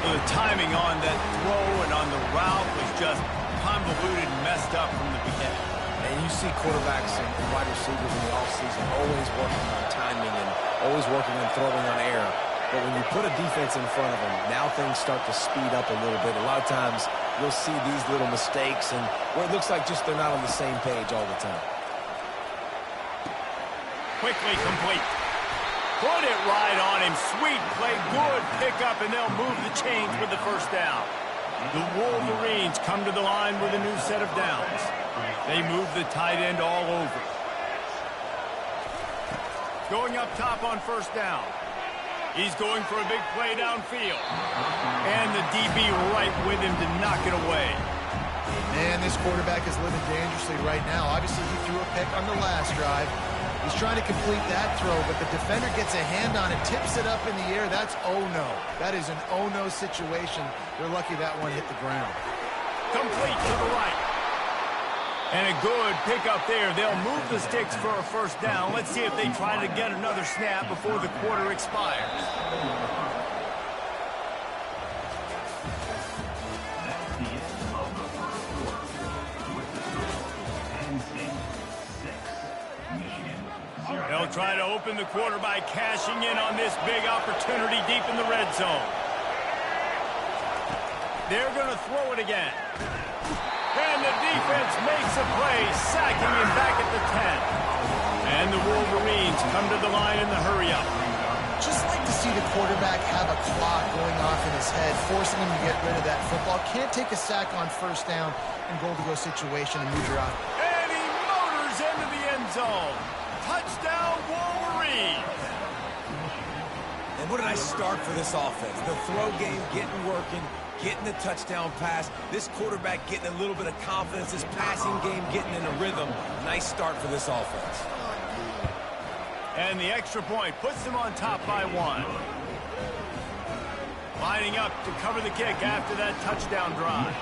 The timing on that throw and on the route was just convoluted and messed up from the beginning. And you see quarterbacks and wide receivers in the offseason always working on timing and always working on throwing on air. But when you put a defense in front of them, now things start to speed up a little bit. A lot of times you'll see these little mistakes and where it looks like just they're not on the same page all the time. Quickly complete. Put it right on him. Sweet play. Good pickup, and they'll move the chains with the first down. The Wolverines come to the line with a new set of downs. They move the tight end all over. Going up top on first down. He's going for a big play downfield. And the DB right with him to knock it away. Man, this quarterback is living dangerously right now. Obviously, he threw a pick on the last drive. He's trying to complete that throw, but the defender gets a hand on it, tips it up in the air. That's oh-no. That is an oh-no situation. They're lucky that one hit the ground. Complete to the right. And a good pickup there. They'll move the sticks for a first down. Let's see if they try to get another snap before the quarter expires. They'll try to open the quarter by cashing in on this big opportunity deep in the red zone. They're going to throw it again. And the defense makes a play, sacking him back at the 10. And the Wolverines come to the line in the hurry-up. Just like to see the quarterback have a clock going off in his head, forcing him to get rid of that football. Can't take a sack on first down and goal-to-go situation and move your eye. And he motors into the end zone. Touchdown, Wolverines! And what a nice start for this offense. The throw game getting working, getting the touchdown pass. This quarterback getting a little bit of confidence. This passing game getting in a rhythm. Nice start for this offense. And the extra point puts them on top by one. Lining up to cover the kick after that touchdown drive.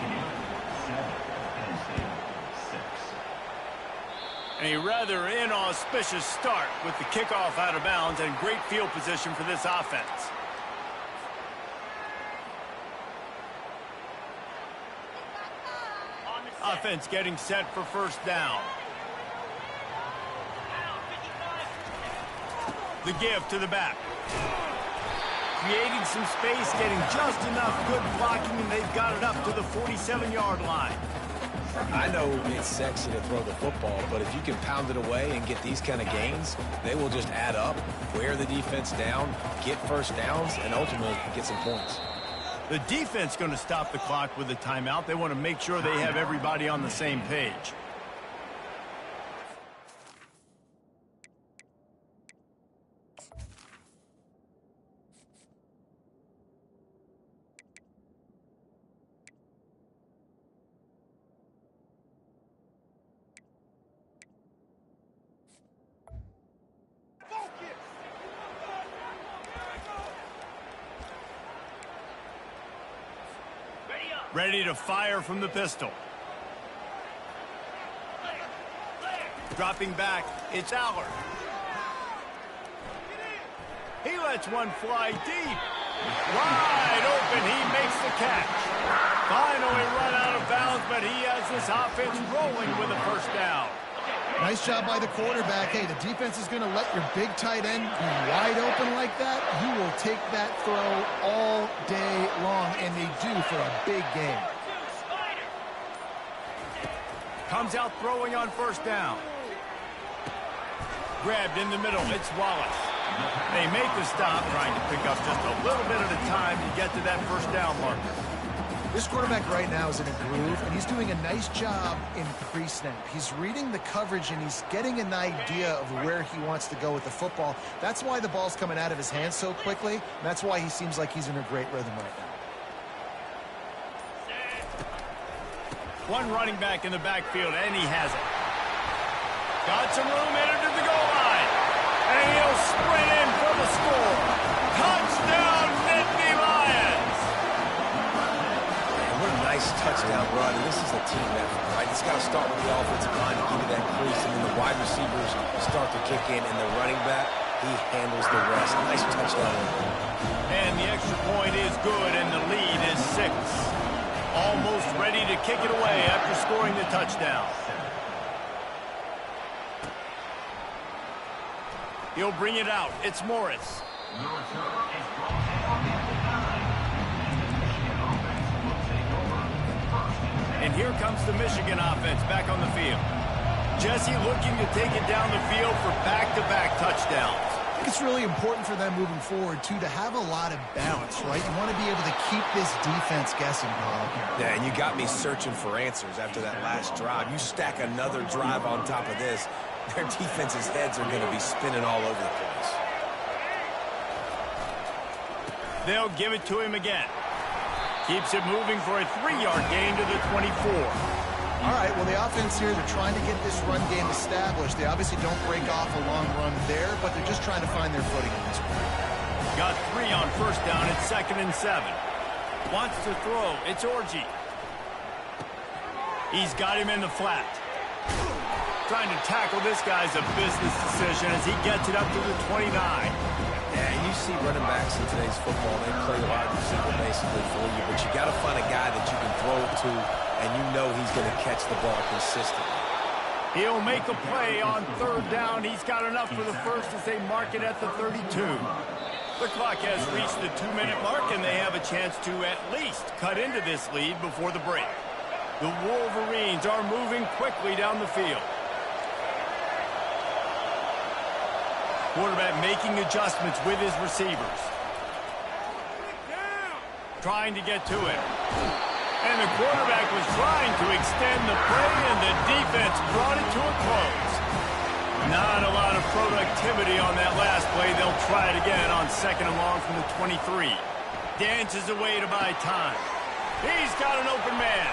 A rather inauspicious start with the kickoff out of bounds and great field position for this offense. Offense getting set for first down. The give to the back. Creating some space, getting just enough good blocking, and they've got it up to the 47-yard line. I know it's sexy to throw the football, but if you can pound it away and get these kind of gains, they will just add up, wear the defense down, get first downs, and ultimately get some points. The defense going to stop the clock with a timeout. They want to make sure they have everybody on the same page. Ready to fire from the pistol. Dropping back, it's Allard. He lets one fly deep. Wide open, he makes the catch. Finally run out of bounds, but he has this offense rolling with a first down. Nice job by the quarterback. Hey, the defense is going to let your big tight end be wide open like that. You will take that throw all day long, and they do for a big game. Comes out throwing on first down. Grabbed in the middle, it's Wallace. They make the stop, trying to pick up just a little bit at a time to get to that first down marker. This quarterback right now is in a groove, and he's doing a nice job in pre-snap. He's reading the coverage, and he's getting an idea of where he wants to go with the football. That's why the ball's coming out of his hands so quickly, and that's why he seems like he's in a great rhythm right now. One running back in the backfield, and he has it. Got some room headed to the goal line. And he'll sprint in for the score. Touchdown, Nittany Lions! nice touchdown run, and this is a team effort, right? It's got to start with the offensive line to give you that crease, and then the wide receivers start to kick in, and the running back, he handles the rest. Nice touchdown run. And the extra point is good, and the lead is 6. Almost ready to kick it away after scoring the touchdown. He'll bring it out. It's Morris. And here comes the Michigan offense back on the field. Jesse looking to take it down the field for back-to-back touchdowns. I think it's really important for them moving forward, too, to have a lot of balance, right? You want to be able to keep this defense guessing, Paul. Yeah, and you got me searching for answers after that last drive. You stack another drive on top of this, their defense's heads are going to be spinning all over the place. They'll give it to him again. Keeps it moving for a 3-yard gain to the 24. All right, well, the offense here, they're trying to get this run game established. They obviously don't break off a long run there, but they're just trying to find their footing at this point. Got 3 on first down. It's 2nd and 7. Wants to throw. It's Orji. He's got him in the flat. Trying to tackle this guy's a business decision as he gets it up to the 29. Yeah, you see running backs in today's football, they play wide receiver basically for you, but you got to find a guy that you can throw it to, and you know he's going to catch the ball consistently. He'll make a play on 3rd down. He's got enough for the first as they mark it at the 32. The clock has reached the 2-minute mark, and they have a chance to at least cut into this lead before the break. The Wolverines are moving quickly down the field. Quarterback making adjustments with his receivers. Trying to get to it. And the quarterback was trying to extend the play, and the defense brought it to a close. Not a lot of productivity on that last play. They'll try it again on 2nd and long from the 23. Dances away to buy time. He's got an open man.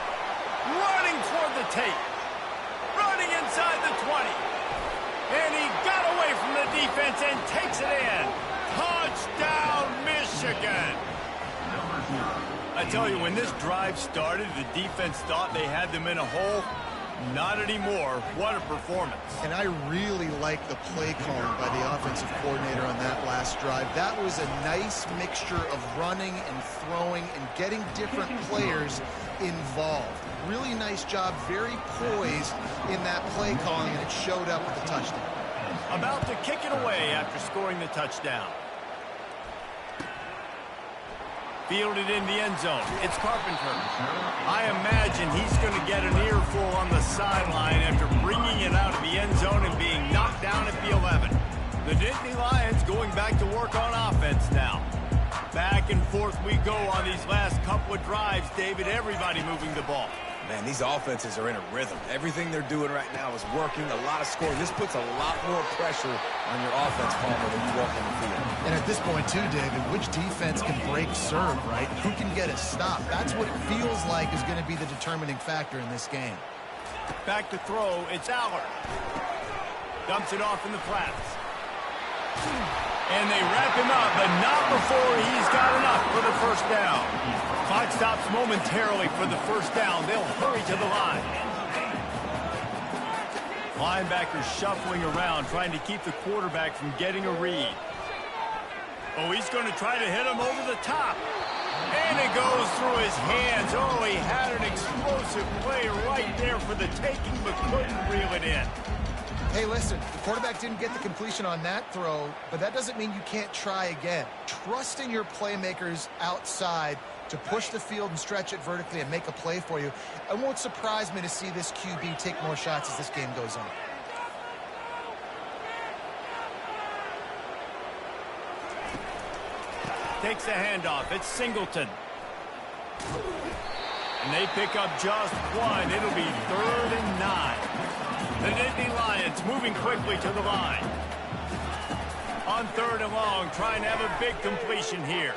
Running toward the tape. Running inside the 20. And he got away from the defense and takes it in. Touchdown, Michigan. I tell you, when this drive started, the defense thought they had them in a hole. Not anymore. What a performance. And I really like the play calling by the offensive coordinator on that last drive. That was a nice mixture of running and throwing and getting different players involved. Really nice job, very poised in that play calling, and it showed up with the touchdown. About to kick it away after scoring the touchdown. Fielded in the end zone. It's Carpenter. I imagine he's going to get an earful on the sideline after bringing it out of the end zone and being knocked down at the 11. The Nittany Lions going back to work on offense now. Back and forth we go on these last couple of drives, David. Everybody moving the ball. Man, these offenses are in a rhythm. Everything they're doing right now is working, a lot of scoring. This puts a lot more pressure on your offense, Palmer, when you walk on the field. And at this point, too, David, which defense can break serve, right? Who can get a stop? That's what it feels like is going to be the determining factor in this game. Back to throw, it's Aller. Dumps it off in the flats. And they wrap him up, but not before he's got enough for the first down. Clock stops momentarily for the first down. They'll hurry to the line. Linebackers shuffling around, trying to keep the quarterback from getting a read. Oh, he's going to try to hit him over the top. And it goes through his hands. Oh, he had an explosive play right there for the taking, but couldn't reel it in. Hey, listen, the quarterback didn't get the completion on that throw, but that doesn't mean you can't try again. Trusting your playmakers outside to push the field and stretch it vertically and make a play for you. It won't surprise me to see this QB take more shots as this game goes on. Takes the handoff. It's Singleton. And they pick up just one. It'll be 3rd and 9. The Nittany Lions moving quickly to the line. On 3rd and long, trying to have a big completion here.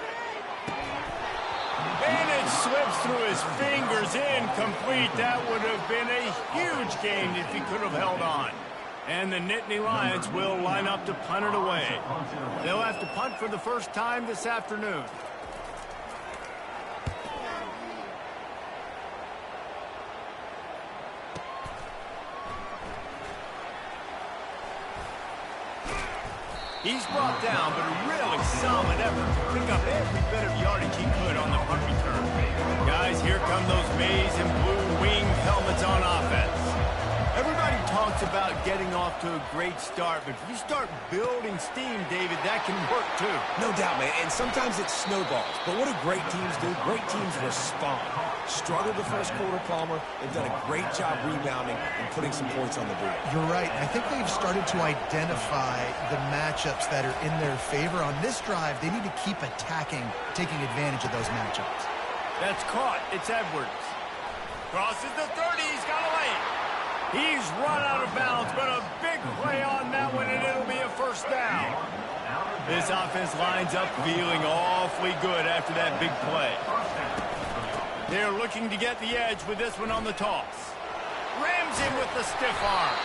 And it slips through his fingers, incomplete. That would have been a huge gain if he could have held on. And the Nittany Lions will line up to punt it away. They'll have to punt for the first time this afternoon. He's brought down, but a really solid effort to pick up every bit of yardage he could on the punt return. Guys, here come those maize and blue winged helmets on offense. Everybody talks about getting off to a great start, but if you start building steam, David, that can work too. No doubt, man, and sometimes it snowballs. But what do great teams do? Great teams respond. Struggled the first quarter, Palmer. They've done a great job rebounding and putting some points on the board. You're right. I think they've started to identify the matchups that are in their favor. On this drive, they need to keep attacking, taking advantage of those matchups. That's caught. It's Edwards. Crosses the 30. He's got a lane. He's run out of bounds, but a big play on that one, and it'll be a first down. This offense lines up feeling awfully good after that big play. They're looking to get the edge with this one on the toss. Rams him with the stiff arm.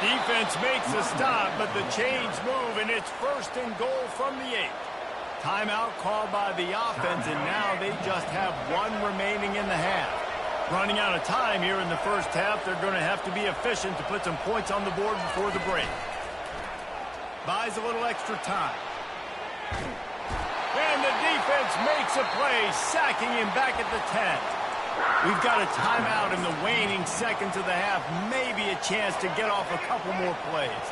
Defense makes a stop, but the chains move, and it's first and goal from the 8. Timeout called by the offense, and now they just have one remaining in the half. Running out of time here in the first half, they're going to have to be efficient to put some points on the board before the break. Buys a little extra time. And the defense makes a play, sacking him back at the 10. We've got a timeout in the waning seconds of the half, maybe a chance to get off a couple more plays.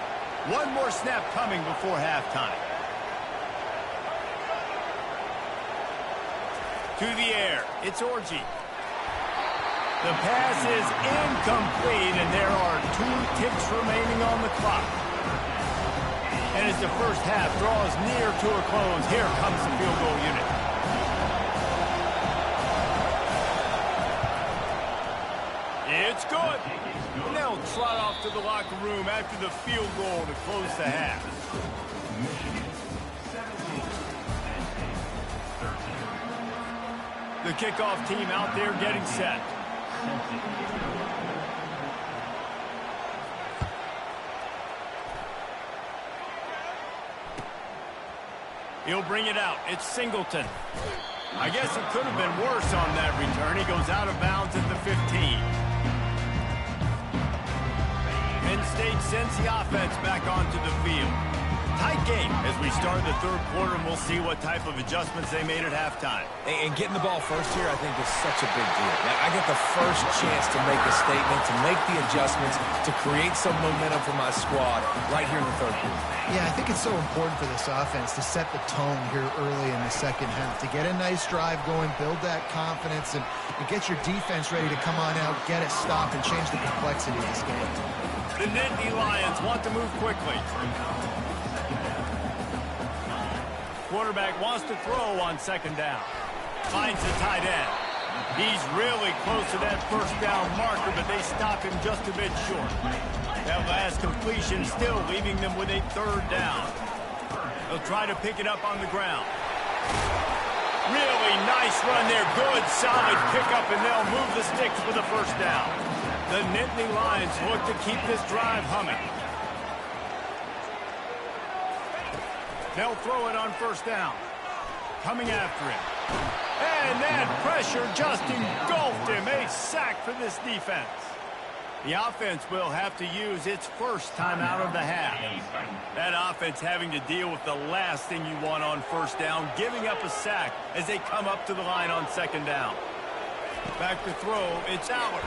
One more snap coming before halftime. To the air, it's Orji. The pass is incomplete, and there are 2 ticks remaining on the clock. And as the first half draws near to a close, here comes the field goal unit. It's good. And they'll trot off to the locker room after the field goal to close the half. The kickoff team out there getting set. He'll bring it out. It's Singleton. I guess it could have been worse on that return. He goes out of bounds at the 15. Penn State sends the offense back onto the field. Tight game as we start the third quarter, and we'll see what type of adjustments they made at halftime. And getting the ball first here, I think, is such a big deal. Now, I get the first chance to make a statement, to make the adjustments, to create some momentum for my squad right here in the third quarter. Yeah, I think it's so important for this offense to set the tone here early in the second half, to get a nice drive going, build that confidence, and get your defense ready to come on out, get it stopped, and change the complexity of this game. The Nittany Lions want to move quickly. Quarterback wants to throw on second down. Finds the tight end. He's really close to that first down marker, but they stop him just a bit short. That last completion still leaving them with a third down. They'll try to pick it up on the ground. Really nice run there. Good, solid pickup, and they'll move the sticks for the first down. The Nittany Lions look to keep this drive humming. They'll throw it on first down. Coming after him. And that pressure just engulfed him. A sack for this defense. The offense will have to use its first timeout of the half. That offense having to deal with the last thing you want on first down, giving up a sack as they come up to the line on second down. Back to throw, it's Allard.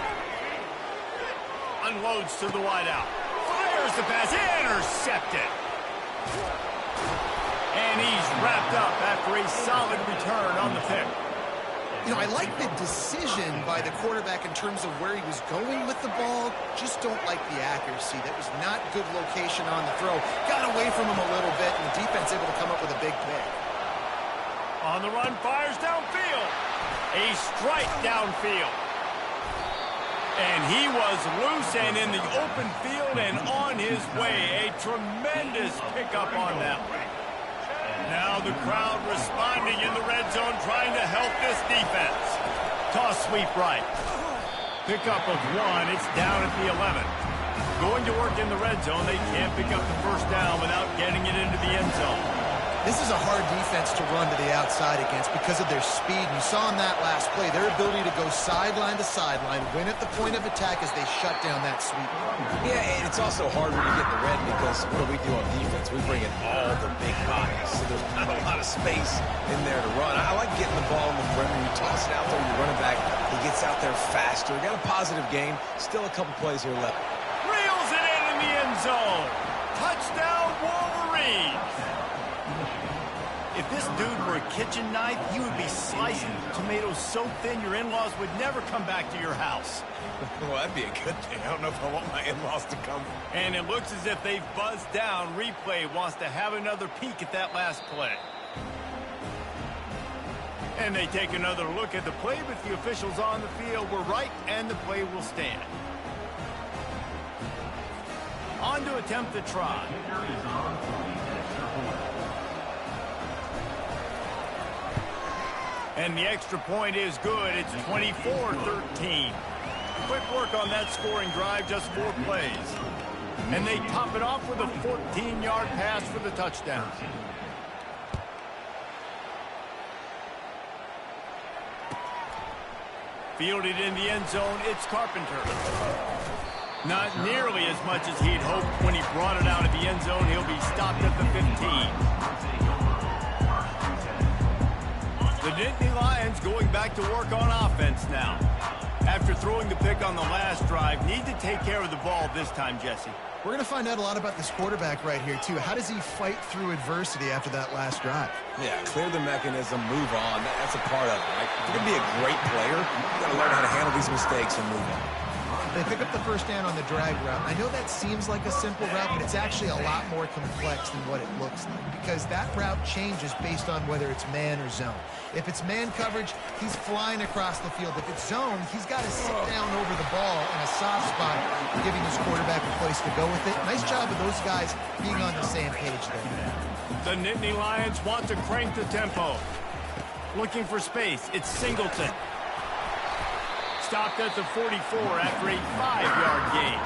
Unloads to the wideout. Fires the pass, intercepted. And he's wrapped up after a solid return on the pick. You know, I like the decision by the quarterback in terms of where he was going with the ball. Just don't like the accuracy. That was not good location on the throw. Got away from him a little bit, and the defense able to come up with a big pick. On the run, fires downfield. A strike downfield. And he was loose and in the open field and on his way. A tremendous pickup on that one. Now the crowd responding in the red zone, trying to help this defense. Toss sweep right. Pickup of 1. It's down at the 11. Going to work in the red zone. They can't pick up the first down without getting it into the end zone. This is a hard defense to run to the outside against because of their speed. And you saw in that last play their ability to go sideline to sideline, win at the point of attack as they shut down that sweep. Yeah, and it's also hard when you get in the red because what do we do on defense? We bring in all the big bodies, so there's not a lot of space in there to run. I like getting the ball in the perimeter. You toss it out there, you run it back. He gets out there faster. Got a positive game. Still a couple plays here left. Reels it in the end zone. Touchdown, Wolverines. If this dude were a kitchen knife, he would be slicing tomatoes so thin your in-laws would never come back to your house. Well, that'd be a good thing. I don't know if I want my in-laws to come. And it looks as if they've buzzed down. Replay wants to have another peek at that last play. And they take another look at the play, but the officials on the field were right, and the play will stand. On to attempt the try. And the extra point is good. It's 24-13. Quick work on that scoring drive, just 4 plays. And they top it off with a 14-yard pass for the touchdown. Fielded in the end zone, it's Carpenter. Not nearly as much as he'd hoped when he brought it out of the end zone. He'll be stopped at the 15. The Nittany Lions going back to work on offense now. After throwing the pick on the last drive, need to take care of the ball this time, Jesse. We're going to find out a lot about this quarterback right here, too. How does he fight through adversity after that last drive? Yeah, clear the mechanism, move on. That's a part of it, right? If you're going to be a great player, you've got to learn how to handle these mistakes and move on. They pick up the first down on the drag route. I know that seems like a simple route, but it's actually a lot more complex than what it looks like because that route changes based on whether it's man or zone. If it's man coverage, he's flying across the field. If it's zone, he's got to sit down over the ball in a soft spot, giving his quarterback a place to go with it. Nice job of those guys being on the same page there. The Nittany Lions want to crank the tempo. Looking for space. It's Singleton. Stopped at the 44 after a 5-yard gain.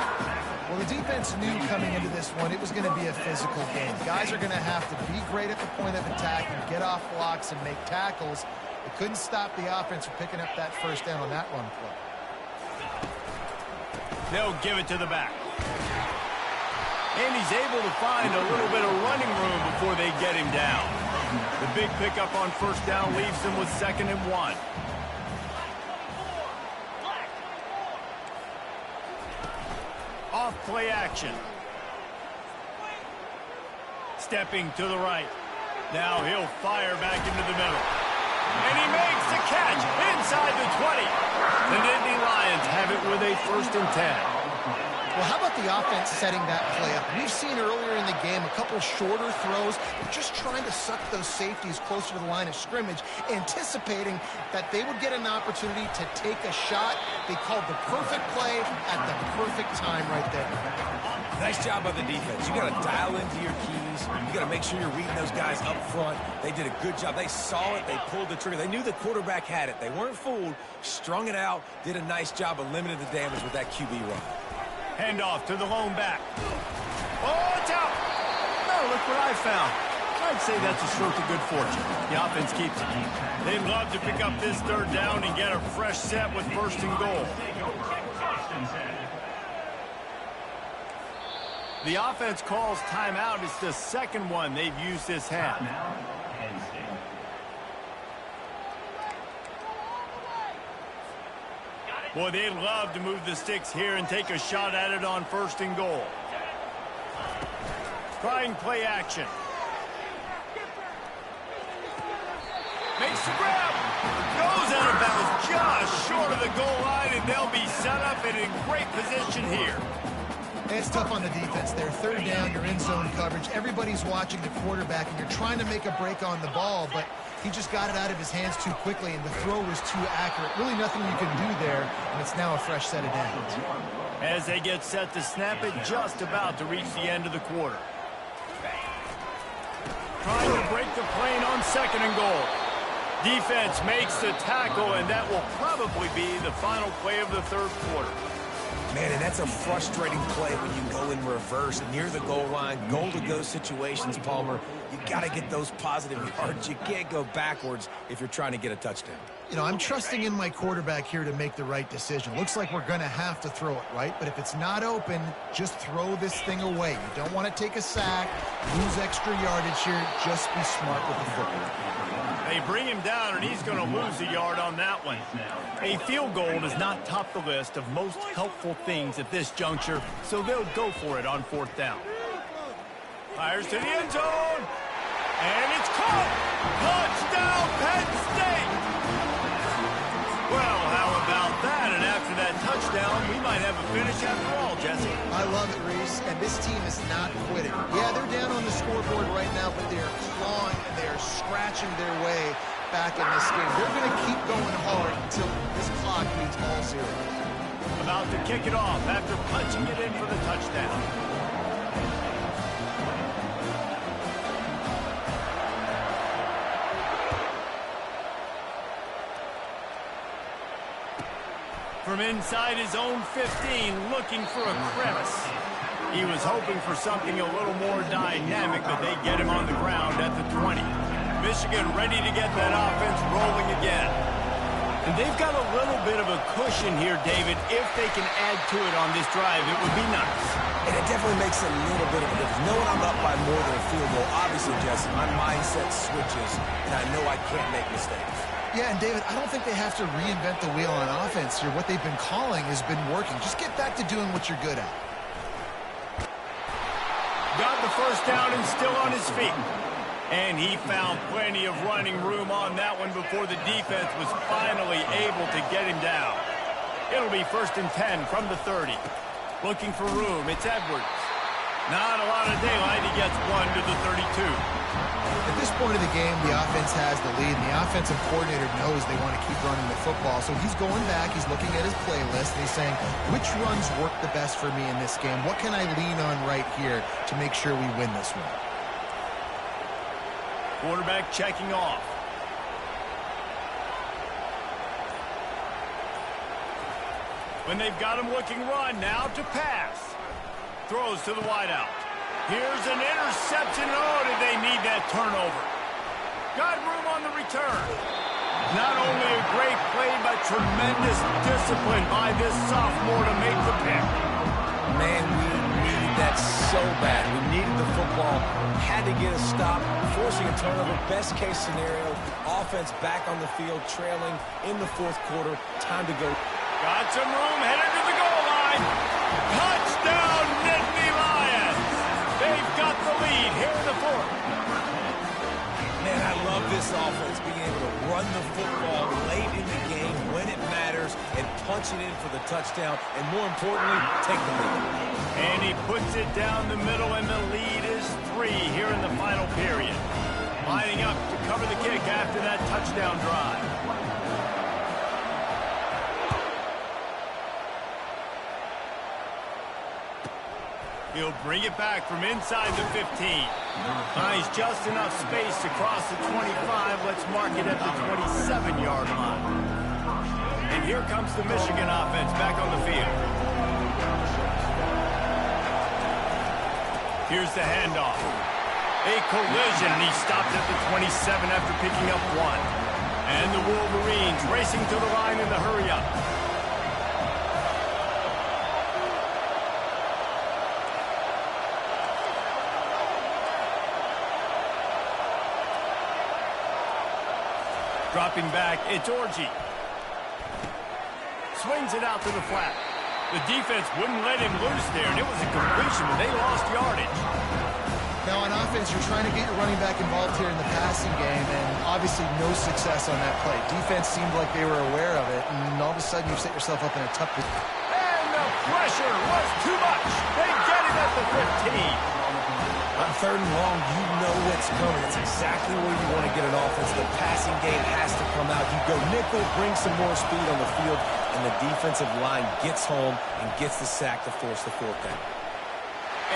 Well, the defense knew coming into this one it was going to be a physical game. Guys are going to have to be great at the point of attack and get off blocks and make tackles. It couldn't stop the offense from picking up that first down on that run play. They'll give it to the back. And he's able to find a little bit of running room before they get him down. The big pickup on first down leaves them with 2nd and 1. Off play action. Stepping to the right. Now he'll fire back into the middle. And he makes the catch inside the 20. The Nittany Lions have it with a 1st and 10. Well, how about the offense setting that play up? We've seen earlier in the game a couple shorter throws. They're just trying to suck those safeties closer to the line of scrimmage, anticipating that they would get an opportunity to take a shot. They called the perfect play at the perfect time right there. Nice job by the defense. You got to dial into your keys. You got to make sure you're reading those guys up front. They did a good job. They saw it. They pulled the trigger. They knew the quarterback had it. They weren't fooled. Strung it out. Did a nice job of limiting the damage with that QB run. Handoff to the lone back. Oh, it's out. Oh, look what I found. I'd say that's a stroke of good fortune. The offense keeps it. They'd love to pick up this 3rd down and get a fresh set with 1st and goal. The offense calls timeout. It's the 2nd one they've used this half. Boy, they'd love to move the sticks here and take a shot at it on 1st and goal. Trying play action. Makes the grab. Goes out of bounds just short of the goal line, and they'll be set up and in great position here. It's tough on the defense there. 3rd down, you're in zone coverage. Everybody's watching the quarterback, and you're trying to make a break on the ball, but he just got it out of his hands too quickly, and the throw was too accurate. Really nothing you can do there, and it's now a fresh set of downs. As they get set to snap it, just about to reach the end of the quarter. Trying to break the plane on 2nd and goal. Defense makes the tackle, and that will probably be the final play of the 3rd quarter. Man, and that's a frustrating play when you go in reverse near the goal line, goal-to-go situations, Palmer. You got to get those positive yards. You can't go backwards if you're trying to get a touchdown. You know, I'm trusting in my quarterback here to make the right decision. Looks like we're going to have to throw it, right? But if it's not open, just throw this thing away. You don't want to take a sack, lose extra yardage here. Just be smart with the football. They bring him down, and he's going to lose a yard on that one. A field goal does not top the list of most helpful things at this juncture, so they'll go for it on 4th down. Fires to the end zone, and it's caught! Touchdown, Penn State! Well, how about that? And after that touchdown, we might have a finish after all, Jesse. I love it, Reese, and this team is not quitting. Yeah, they're down on the scoreboard right now, but they are clawing and they are scratching their way back in this game. They're going to keep going hard until this clock means all zeros. About to kick it off after punching it in for the touchdown. From inside his own 15, looking for a crevice. He was hoping for something a little more dynamic, but they get him on the ground at the 20. Michigan ready to get that offense rolling again. And they've got a little bit of a cushion here, David. If they can add to it on this drive, it would be nice. And it definitely makes a little bit of a difference. Knowing I'm up by more than a field goal, obviously, Jesse, my mindset switches, and I know I can't make mistakes. Yeah, and David, I don't think they have to reinvent the wheel on offense here. What they've been calling has been working. Just get back to doing what you're good at. Got the first down and still on his feet. And he found plenty of running room on that one before the defense was finally able to get him down. It'll be 1st and 10 from the 30. Looking for room, it's Edwards. Not a lot of daylight, he gets one to the 32. At this point of the game, the offense has the lead, and the offensive coordinator knows they want to keep running the football. So he's going back, he's looking at his playlist, and he's saying, which runs work the best for me in this game? What can I lean on right here to make sure we win this one? Quarterback checking off. When they've got him looking run, now to pass. Throws to the wideout. Here's an interception. Oh, did they need that turnover? Got room on the return. Not only a great play, but tremendous discipline by this sophomore to make the pick. Man, we needed that so bad. We needed the football. Had to get a stop, forcing a turnover. Best case scenario, offense back on the field, trailing in the 4th quarter. Time to go. Got some room, headed to the goal line. Touchdown, Nittany Lions. They've got the lead here in the 4th. Man, I love this offense, being able to run the football late in the game when it matters and punch it in for the touchdown, and more importantly, take the lead. And he puts it down the middle, and the lead is 3 here in the final period. Lining up to cover the kick after that touchdown drive. He'll bring it back from inside the 15. Finds just enough space to cross the 25. Let's mark it at the 27-yard line. And here comes the Michigan offense back on the field. Here's the handoff. A collision, and he stopped at the 27 after picking up 1. And the Wolverines racing to the line in the hurry-up. Dropping back, it's Orji. Swings it out to the flat. The defense wouldn't let him loose there, and it was a completion, but they lost yardage. Now, on offense, you're trying to get your running back involved here in the passing game, and obviously no success on that play. Defense seemed like they were aware of it, and all of a sudden you set yourself up in a tough position. And the pressure was too much. They get it at the 15. On 3rd and long, you know what's coming. It's exactly where you want to get an offense. The passing game has to come out. You go nickel, bring some more speed on the field, and the defensive line gets home and gets the sack to force the 4th down.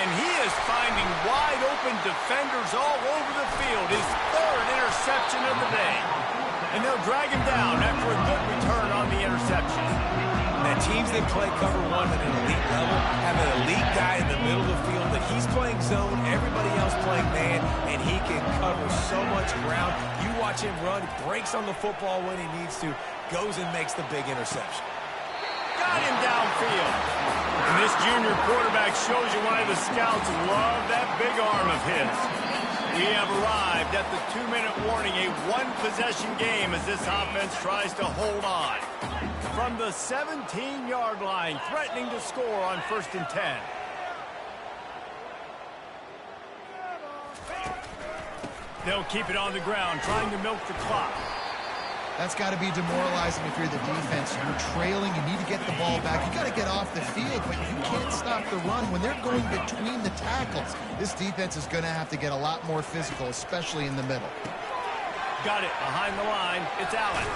And he is finding wide open defenders all over the field. His 3rd interception of the day. And they'll drag him down after a good return on the interception. That Teams that play cover one at an elite level have an elite guy in the middle of the field that he's playing zone, everybody else playing man, and he can cover so much ground. You watch him run, breaks on the football when he needs to, goes and makes the big interception. Got him downfield. And this junior quarterback shows you why the scouts love that big arm of his. We have arrived at the 2-minute warning, a one-possession game as this offense tries to hold on. From the 17-yard line, threatening to score on 1st and 10. They'll keep it on the ground, trying to milk the clock. That's got to be demoralizing if you're the defense. You're trailing. You need to get the ball back. You got to get off the field, but you can't stop the run when they're going between the tackles. This defense is going to have to get a lot more physical, especially in the middle. Got it behind the line. It's Allen.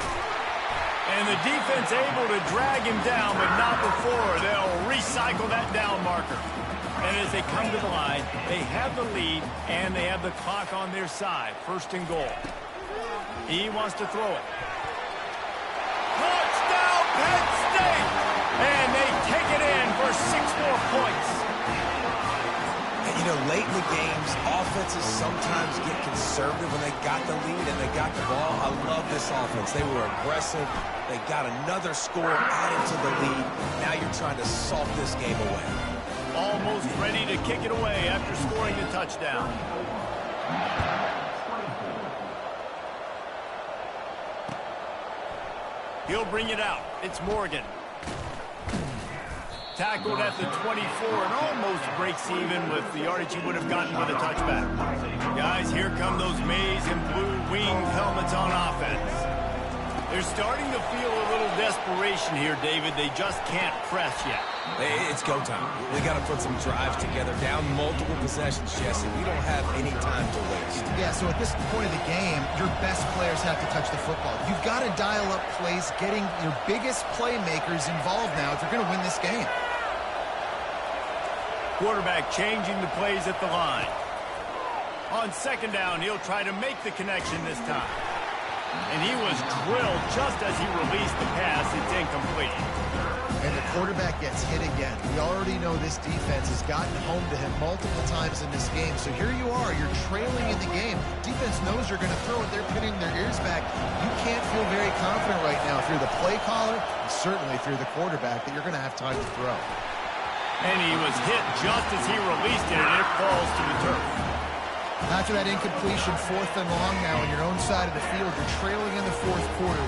And the defense able to drag him down, but not before. They'll recycle that down marker. And as they come to the line, they have the lead, and they have the clock on their side. 1st and goal. He wants to throw it. Touchdown, Penn State! And they take it in for 6 more points. And, you know, late in the games, offenses sometimes get conservative when they got the lead and they got the ball. I love this offense. They were aggressive. They got another score added to the lead. Now you're trying to salt this game away. Almost ready to kick it away after scoring the touchdown. He'll bring it out. It's Morgan. Tackled at the 24 and almost breaks even with the yardage he would have gotten with a touchback. Guys, here come those maize and blue winged helmets on offense. They're starting to feel a little desperation here, David. They just can't press yet. It's go time. We got to put some drives together, down multiple possessions, Jesse. We don't have any time to waste. Yeah, so at this point of the game, your best players have to touch the football. You've got to dial up plays, getting your biggest playmakers involved now if you're going to win this game. Quarterback changing the plays at the line. On 2nd down, he'll try to make the connection this time. And he was drilled just as he released the pass. It's incomplete. And the quarterback gets hit again. We already know this defense has gotten home to him multiple times in this game. So here you are. You're trailing in the game. Defense knows you're going to throw it. They're pinning their ears back. You can't feel very confident right now if you're the play caller, and certainly if you're the quarterback, that you're going to have time to throw. And he was hit just as he released it, and it falls to the turf. After that incompletion, 4th and long now on your own side of the field, you're trailing in the 4th quarter.